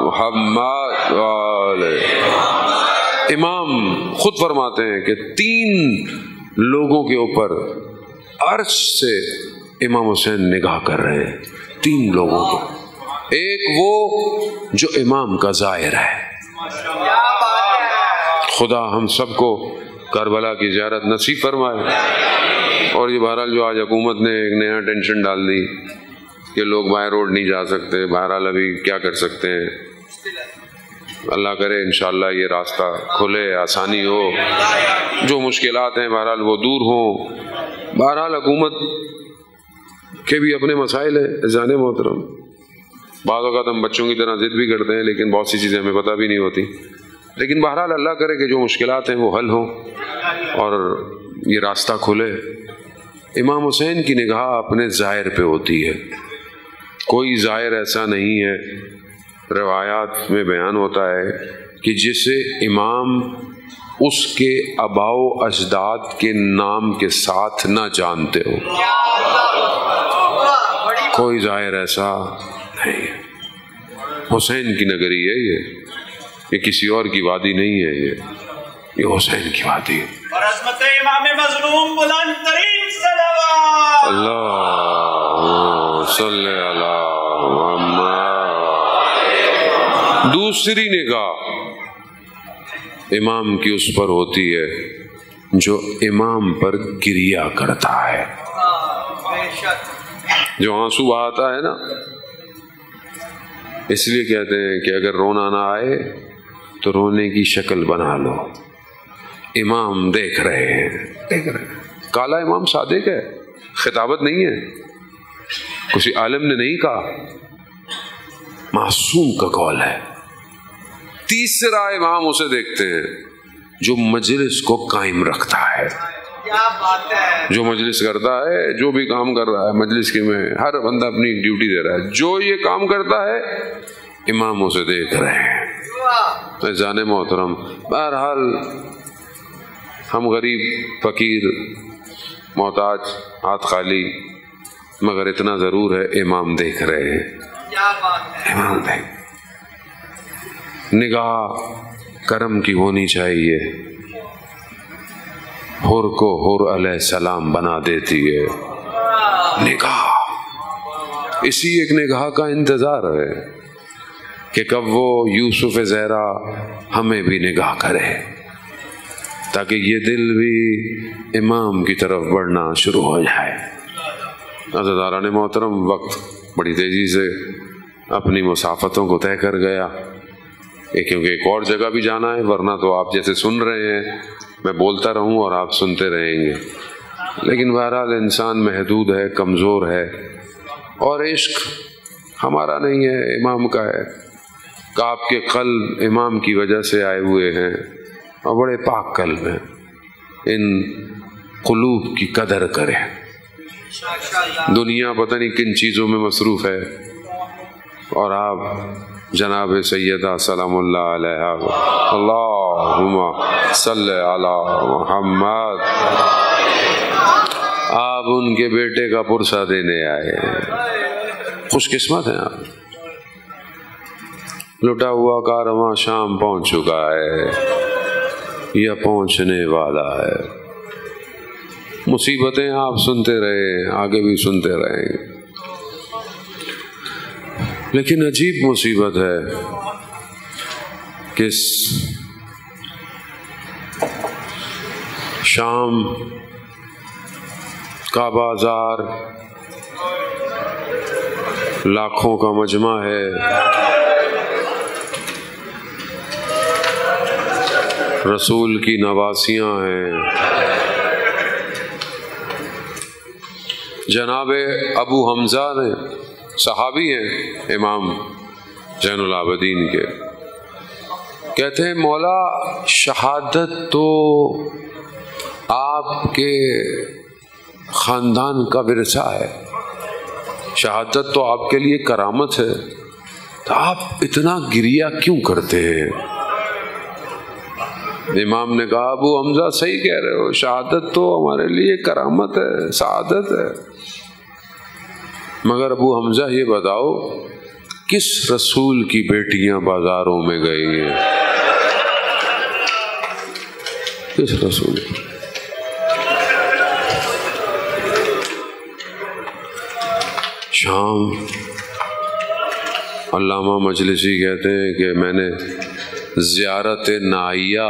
محمد امام خود فرماتے ہیں کہ 3 لوگوں کے اوپر عرش سے امام حسین نگاہ کر رہے ہیں. 3 لوگوں کو. ایک وہ جو امام کا ظاہر ہے. خدا ہم سب کو کربلا کی زیارت نصیب فرمائے. اور یہ بہرحال جو آج حکومت نے ایک نیا ٹینشن ڈال دی کہ لوگ بائی روڈ نہیں جا سکتے، بہرحال ابھی کیا کر سکتے ہیں. اللہ کرے انشاءاللہ یہ راستہ کھلے، آسانی ہو، جو مشکلات ہیں بہرحال وہ دور ہوں. بہرحال حکومت کے بھی اپنے مسائل ہیں جانے محترم. بعض اوقات ہم بچوں کی طرح ضد بھی کرتے ہیں، لیکن بہت سی چیزیں ہمیں پتہ بھی نہیں ہوتی. لیکن بہرحال اللہ کرے کہ جو مشکلات ہیں وہ حل ہوں اور یہ راستہ کھلے. امام حسین کی نگاہ اپنے ظاہر پہ ہوتی ہے. کوئی ظاہر ایسا نہیں ہے، روایات میں بیان ہوتا ہے کہ جسے امام اس کے آباء و اجداد کے نام کے ساتھ نہ جانتے ہو، کوئی ظاہر ایسا نہیں. حسین کی نگری ہے یہ، یہ کسی اور کی وادی نہیں ہے، یہ حسین کی وادی ہے۔ اور عظمت امام مظلوم بلند ترین صلوات۔ اللہ صلی علی محمد۔ دوسری نگاہ امام کی اس پر ہوتی ہے جو امام پر گریا کرتا ہے، بے شک، جو آنسو بہاتا ہے نا۔ اس لیے کہتے ہیں کہ اگر رونا نہ آئے تو رونے کی شکل بنا لو، امام دیکھ رہے ہیں، دیکھ رہے ہیں۔ کالا امام صادق ہے، خطابت نہیں ہے، کسی عالم نے نہیں کہا، معصوم کا قول ہے۔ تیسرا امام اسے دیکھتے ہیں جو مجلس کو قائم رکھتا ہے، کیا بات ہے، جو مجلس کرتا ہے، جو بھی کام کر رہا ہے مجلس کے میں، ہر بندہ اپنی ڈیوٹی دے رہا ہے، جو یہ کام کرتا ہے امام اسے دیکھ رہے ہیں۔ جان محترم، بہرحال ہم غریب فقیر محتاج ہاتھ خالی، مگر اتنا ضرور ہے امام دیکھ رہے ہیں، کیا بات ہے، امام دیکھ۔ نگاہ کرم کی ہونی چاہیے، حر کو حر علیہ السلام بنا دیتی ہے نگاہ۔ اسی ایک نگاہ کا انتظار ہے کہ کب وہ یوسف زہرا ہمیں بھی نگاہ کرے، تاکہ یہ دل بھی امام کی طرف بڑھنا شروع ہو جائے۔ عزیزان محترم، وقت بڑی تیزی سے اپنی مسافتوں کو طے کر گیا، کیونکہ ایک اور جگہ بھی جانا ہے، ورنہ تو آپ جیسے سن رہے ہیں میں بولتا رہوں اور آپ سنتے رہیں گے، لیکن بہرحال انسان محدود ہے، کمزور ہے، اور عشق ہمارا نہیں ہے، امام کا ہے۔ کہ آپ کے قلب امام کی وجہ سے آئے ہوئے ہیں اور بڑے پاک قلب ہیں، ان قلوب کی قدر کریں۔ دنیا پتہ نہیں کن چیزوں میں مصروف ہے، اور آپ جناب سیدہ سلام اللہ علیہ اللہم صلی علی محمد، آپ ان کے بیٹے کا پرسہ دینے آئے ہیں۔ خوش قسمت ہیں آپ، لٹا ہوا کارواں شام پہنچ چکا ہے یا پہنچنے والا ہے۔ مصیبتیں آپ سنتے رہے، آگے بھی سنتے رہیں گے، لیکن عجیب مصیبت ہے کہ شام کا بازار لاکھوں کا مجمع ہے، رسول کی نواسیاں ہیں، جناب ابو حمزہ نے، صحابی ہیں امام زین العابدین کے، کہتے ہیں مولا شہادت تو آپ کے خاندان کا ورثہ ہے، شہادت تو آپ کے لیے کرامت ہے، تو آپ اتنا گریہ کیوں کرتے ہیں؟ امام نے کہا ابو حمزہ صحیح کہہ رہے ہو، شہادت تو ہمارے لیے کرامت ہے، سعادت ہے، مگر ابو حمزہ یہ بتاؤ کس رسول کی بیٹیاں بازاروں میں گئی ہیں؟ کس رسول؟ شام علامہ مجلسی کہتے ہیں کہ میں نے زیارت نائیہ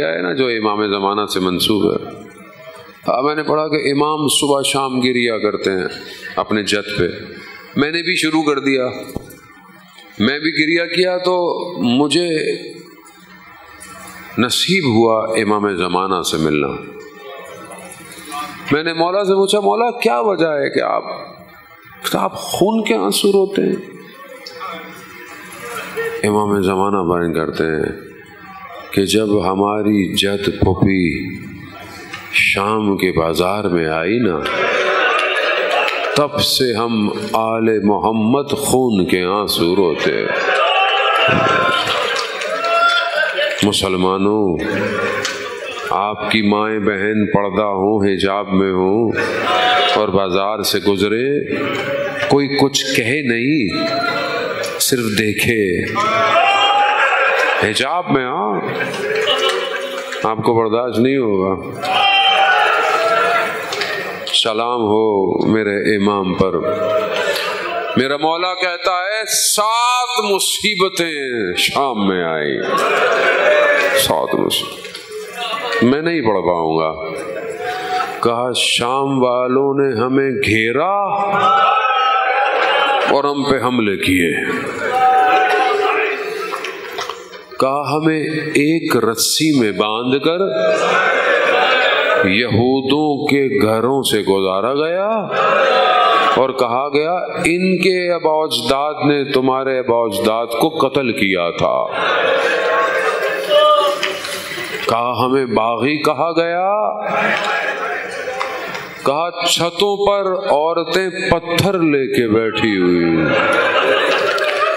ہے نا جو امام زمانہ سے منسوب ہے، میں نے پڑھا کہ امام صبح شام گریا کرتے ہیں اپنے جد پہ، میں نے بھی شروع کر دیا، میں بھی گریا کیا، تو مجھے نصیب ہوا امام زمانہ سے ملنا۔ میں نے مولا سے پوچھا مولا کیا وجہ ہے کہ آپ خون کے آنسو روتے ہیں؟ امام زمانہ بیان کرتے ہیں کہ جب ہماری جد پھوپھی شام کے بازار میں آئی نا، تب سے ہم آل محمد خون کے آنسو روتے۔ مسلمانوں، آپ کی مائیں بہن پردہ ہوں، حجاب میں ہوں، اور بازار سے گزرے، کوئی کچھ کہے نہیں، صرف دیکھے حجاب میں، ہاں آپ کو برداشت نہیں ہوگا. سلام ہو میرے امام پر. میرا مولا کہتا ہے 7 مصیبتیں شام میں آئی. 7 مصیبت میں نہیں پڑھ پاؤں گا. کہا شام والوں نے ہمیں گھیرا اور ہم پہ حملے کیے. کہا ہمیں ایک رسی میں باندھ کر یہودوں کے گھروں سے گزارا گیا اور کہا گیا ان کے ابا اجداد نے تمہارے ابا اجداد کو قتل کیا تھا. کہا ہمیں باغی کہا گیا. کہا چھتوں پر عورتیں پتھر لے کے بیٹھی ہوئی.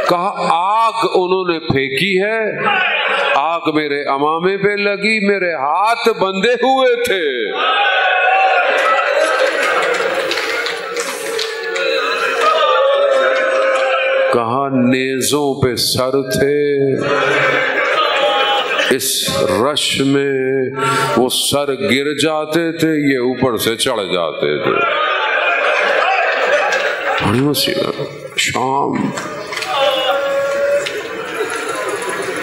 کہا آگ انہوں نے پھینکی ہے. آگ میرے امامے پہ لگی، میرے ہاتھ بندھے ہوئے تھے. کہا نیزوں پہ سر تھے، اس رش میں وہ سر گر جاتے تھے، یہ اوپر سے چڑھ جاتے تھے. بڑی مصیبت. شام،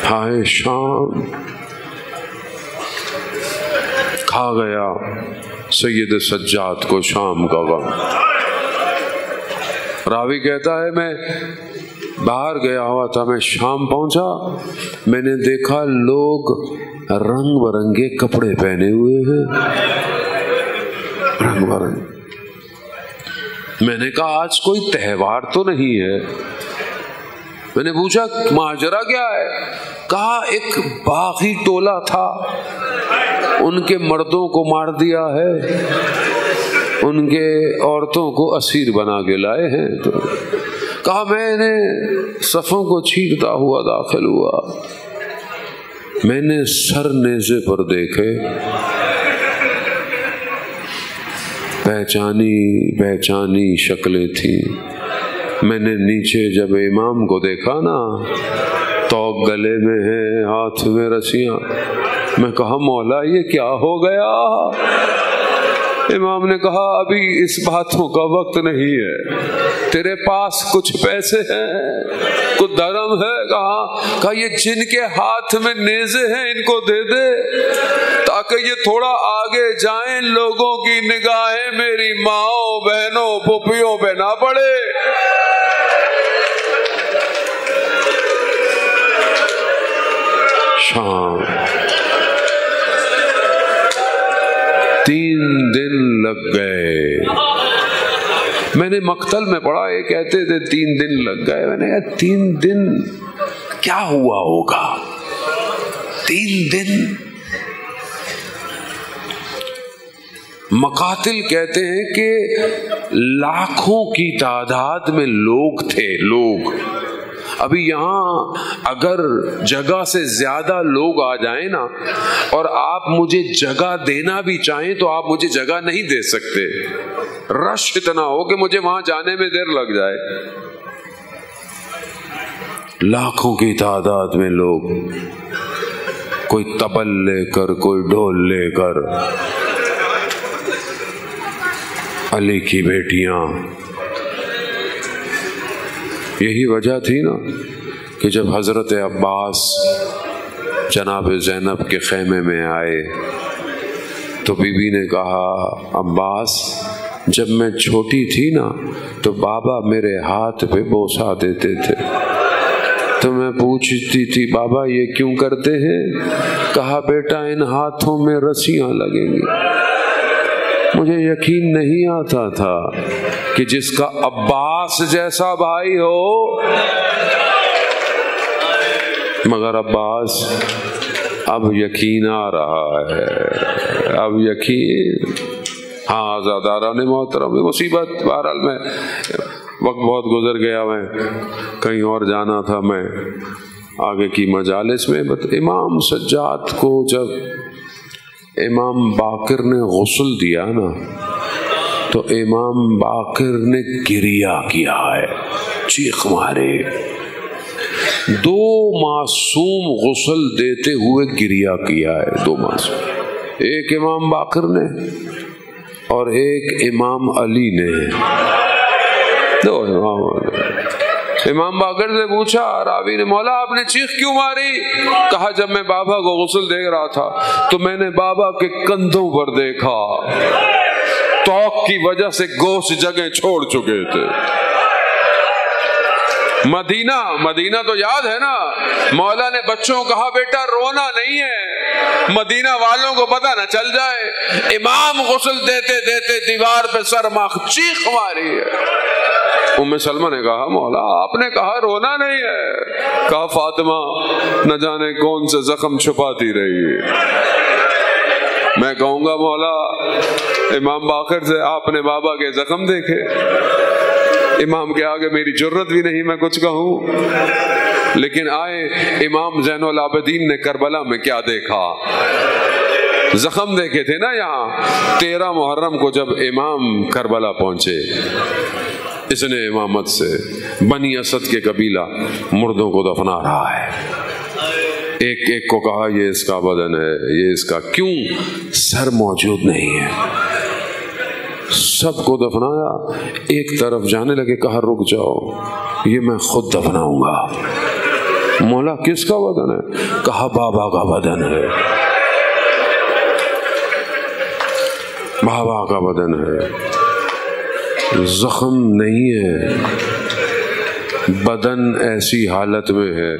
ہائے شام. کھا گیا سید سجاد کو شام کا غم. راوی کہتا ہے میں باہر گیا ہوا تھا، میں شام پہنچا، میں نے دیکھا لوگ رنگ برنگے کپڑے پہنے ہوئے ہیں. رنگ برنگ. میں نے کہا آج کوئی تہوار تو نہیں ہے. میں نے پوچھا ماجرا کیا ہے؟ کہا ایک باغی ٹولہ تھا، ان کے مردوں کو مار دیا ہے، ان کے عورتوں کو اسیر بنا کے لائے ہیں. تو کہا میں نے صفوں کو چیرتا ہوا داخل ہوا. میں نے سر نیزے پر دیکھے، پہچانی شکلیں تھیں. میں نے نیچے جب امام کو دیکھا نا، تو گلے میں ہے، ہاتھ میں رسیاں. میں کہا مولا یہ کیا ہو گیا؟ امام نے کہا ابھی اس باتوں کا وقت نہیں ہے. تیرے پاس کچھ پیسے ہیں، کچھ درم ہے؟ کہا یہ جن کے ہاتھ میں نیزے ہیں ان کو دے دے، تاکہ یہ تھوڑا آگے جائیں، لوگوں کی نگاہیں میری ماؤں بہنوں پھوپھیوں پہ نہ پڑے. شام 3 دن لگ گئے. میں نے مقتل میں پڑھا، یہ کہتے تھے 3 دن لگ گئے. میں نے کہا 3 دن کیا ہوا ہوگا؟ 3 دن. مقاتل کہتے ہیں کہ لاکھوں کی تعداد میں لوگ تھے. لوگ ابھی یہاں اگر جگہ سے زیادہ لوگ آ جائیں نا اور آپ مجھے جگہ دینا بھی چاہیں تو آپ مجھے جگہ نہیں دے سکتے. رش اتنا ہو کہ مجھے وہاں جانے میں دیر لگ جائے. لاکھوں کی تعداد میں لوگ، کوئی تبل لے کر، کوئی ڈھول لے کر. علی کی بیٹیاں. یہی وجہ تھی نا کہ جب حضرت عباس جناب زینب کے خیمے میں آئے تو بی بی نے کہا عباس جب میں چھوٹی تھی نا تو بابا میرے ہاتھ پہ بوسا دیتے تھے، تو میں پوچھتی تھی بابا یہ کیوں کرتے ہیں؟ کہا بیٹا ان ہاتھوں میں رسیاں لگیں گی. مجھے یقین نہیں آتا تھا کہ جس کا عباس جیسا بھائی ہو، مگر عباس اب یقین آ رہا ہے. اب یقین. ہاں آزاداران محترم، مصیبت. بہرحال میں وقت بہت گزر گیا، میں کہیں اور جانا تھا، میں آگے کی مجالس میں. امام سجاد کو جب امام باقر نے غسل دیا نا تو امام باقر نے گریہ کیا ہے، چیخ مارے. دو معصوم غسل دیتے ہوئے گریہ کیا ہے، دو معصوم، ایک امام باقر نے اور ایک امام علی نے، دو امام علی۔ امام باقر سے پوچھا راوی نے، مولا آپ نے چیخ کیوں ماری؟ کہا جب میں بابا کو غسل دے رہا تھا تو میں نے بابا کے کندھوں پر دیکھا، توق کی وجہ سے گوشت جگہ چھوڑ چکے تھے۔ مدینہ تو یاد ہے نا، مولا نے بچوں کو کہا بیٹا رونا نہیں ہے، مدینہ والوں کو پتہ نہ چل جائے۔ امام غسل دیتے دیتے دیوار پہ سر ماخ چیخ ماری ہے۔ ام سلمہ نے کہا مولا آپ نے کہا رونا نہیں ہے، کہا فاطمہ نہ جانے کون سے زخم چھپاتی رہی ہے۔ میں کہوں گا مولا امام باقر سے آپ نے بابا کے زخم دیکھے؟ امام کے آگے میری جرت بھی نہیں میں کچھ کہوں، لیکن آئے امام زین العابدین نے کربلا میں کیا دیکھا، زخم دیکھے تھے نا یہاں۔ 13 محرم کو جب امام کربلا پہنچے، اس نے امامت سے بنی اسد کے قبیلہ مردوں کو دفنا رہا ہے، ایک ایک کو کہا یہ اس کا بدن ہے، یہ اس کا، کیوں؟ سر موجود نہیں ہے، سب کو دفنایا، ایک طرف جانے لگے، کہا رک جاؤ یہ میں خود دفناؤں گا۔ مولا کس کا بدن ہے؟ کہا بابا کا بدن ہے، بابا کا بدن ہے، زخم نہیں ہے، بدن ایسی حالت میں ہے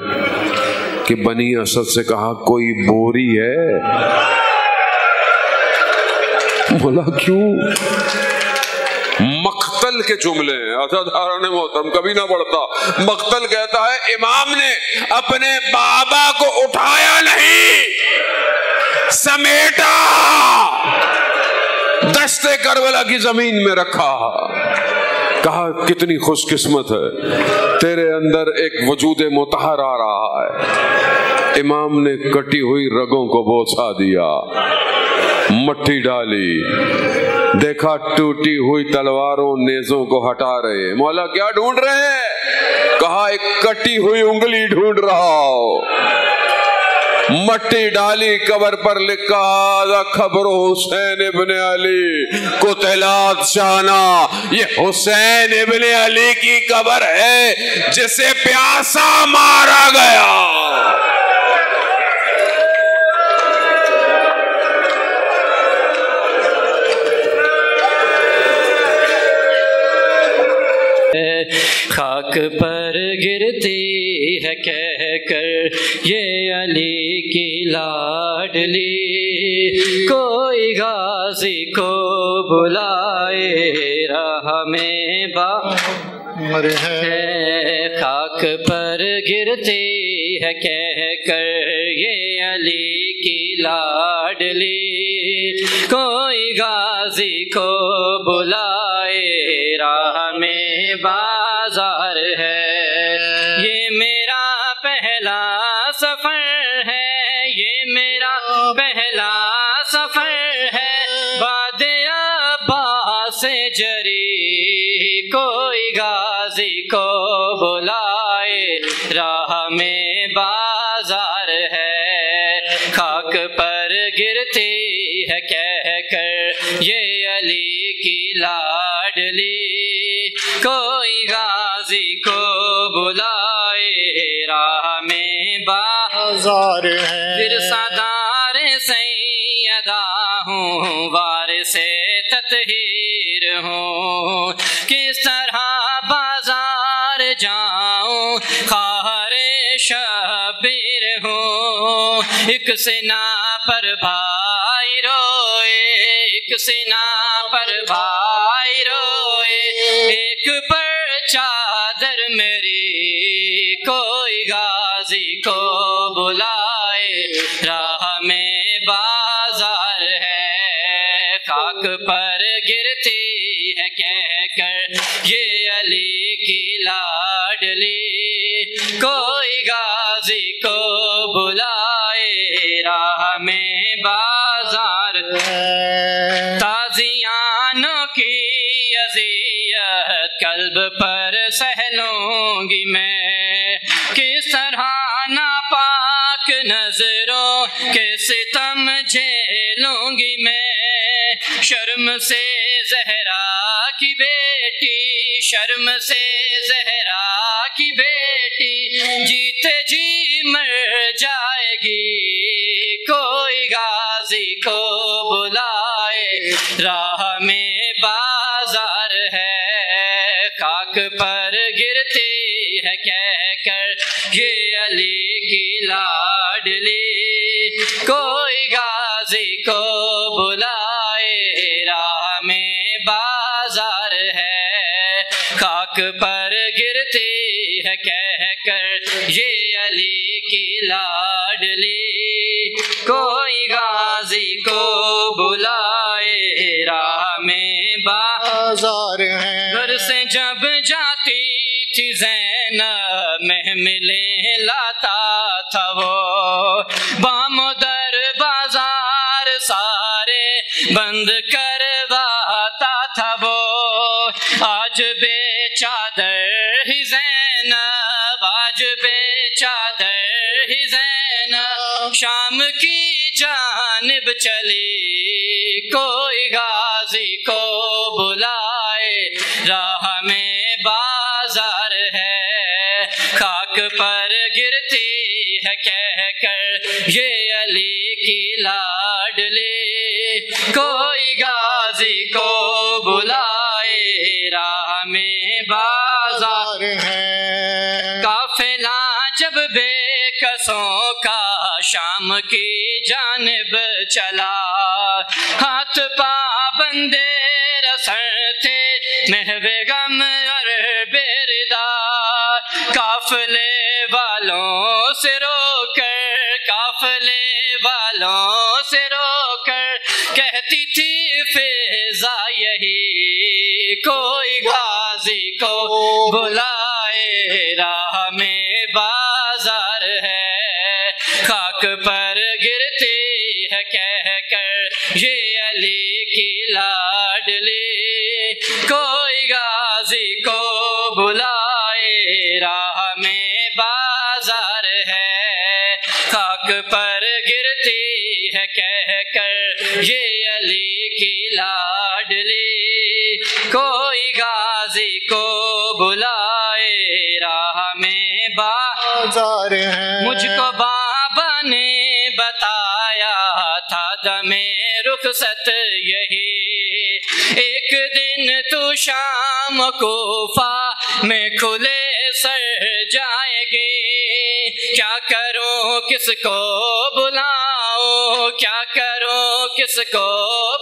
کہ بنی اسد سے کہا کوئی بوری ہے؟ مولا کیوں؟ مقتل کے جملے ہیں، عزاداران محترم کبھی نہ پڑھتا۔ مقتل کہتا ہے امام نے اپنے بابا کو اٹھایا نہیں، سمیٹا، دشت کربلا کی زمین میں رکھا۔ کہا کتنی خوش قسمت ہے، تیرے اندر ایک وجود مطہر آ رہا ہے۔ امام نے کٹی ہوئی رگوں کو بوسا دیا، مٹی ڈالی، دیکھا ٹوٹی ہوئی تلواروں نیزوں کو ہٹا رہے۔ مولا کیا ڈھونڈ رہے ہیں؟ کہا ایک کٹی ہوئی انگلی ڈھونڈ رہا ہو۔ مٹی ڈالی، قبر پر لکھا خبر حسین ابن علی قتلات شانہ، یہ حسین ابن علی کی قبر ہے جسے پیاسا مارا گیا۔ خاک پر گرتی ہے کہہ کر یہ علی کی لاڈلی، کوئی غازی کو بلائے راہ میں بار ہے۔ خاک پر گرتی ہے کہہ کر یہ علی کی لاڈلی، کوئی غازی کو بلائے راہ میں بازار ہے۔ یہ میرا پہلا سفر ہے، یہ میرا پہلا سفر ہے، بعد عباس سے جری، کوئی غازی کو بلائے راہ میں بازار ہے۔ خاک پر گرتی ہے کہہ کر یہ علی کی لاڈلی، کوئی غازی کو بلائے راہ میں بازار ہے۔ ورثادار سیدہ ہوں، وارث تطہیر ہوں، کس طرح بازار جاؤں، خواہر شبیر ہوں۔ ایک سینہ پر بھائی روئے، ایک سینہ پر بھائی روئے، ایک پر چادر میری، کوئی غازی کو بلائے راہ میں بازار ہے۔ خاک پر گرتی ہے کہہ کر یہ علی کی لاڈلی، کوئی غازی کو بلائے راہ میں بازار ہے۔ تازیانوں کی اذیت قلب پر سہ لوں گی میں، کس طرح کہ ستم جھیلوں گی میں، شرم سے زہرا کی بیٹی، شرم سے زہرا کی بیٹی جیتے جی مر جائے گی، کوئی غازی کو بلائے، راہ میں بازار ہے، خاک پر گرتی ہے کہہ کر یہ علی کی لاڈلی، کوئی غازی کو بلائے، راہ میں بازار ہے، خاک پر گرتی ہے کہہ کر یہ علی کی لاڈلی، کوئی غازی کو بلائے، راہ میں بازار ہے۔ گھر سے جب جاتی تھی زینب محملیں لاتا تھا وہ، بام و در بازار سارے بند کرواتا تھا وہ، آج بے چادر ہی زینب، آج بے چادر ہی زینب شام کی جانب چلی، کوئی غازی کو بلائے، راہ میں بازار ہے، خاک پر گرتی ہے کہہ کر یہ علی کی لاڈلی، کوئی غازی کو بلائے، راہ میں بازار ہے۔ قافلہ جب بے کسوں کا شام کی جانب چلا، ہاتھ پابندے رسر تھے محو غم اور بیردہ، قافلے والوں سے رو کر، قافلے والوں سے رو کر کہتی تھی فضا یہی، کوئی غازی کو بلائے، راہ میں بازار ہے، خاک پر گرتی ہے کہہ کر یہ علی کی لاڈلی، کوئی غازی کو بلائے، راہ میں بازار ہے، خاک پر گرتی ہے کہہ کر یہ علی کی لاڈلی، کوئی غازی کو بلائے، راہ میں بازار ہے۔ مجھ کو بابا نے بتایا تھا دم رخصت یہی، ایک دن تو شام کوفہ میں کھلے سر جائے گی، کیا کروں کس کو بلاؤں، کیا کروں کس کو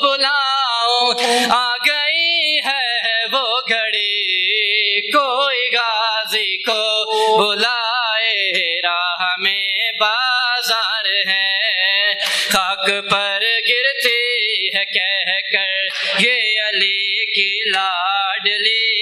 بلاؤں، آ گئی ہے وہ گھڑی، کوئی غازی کو بلائے، راہ میں بازار ہے، خاک پر گرتی ہے کہہ کر یہ علی کی لاڈلی،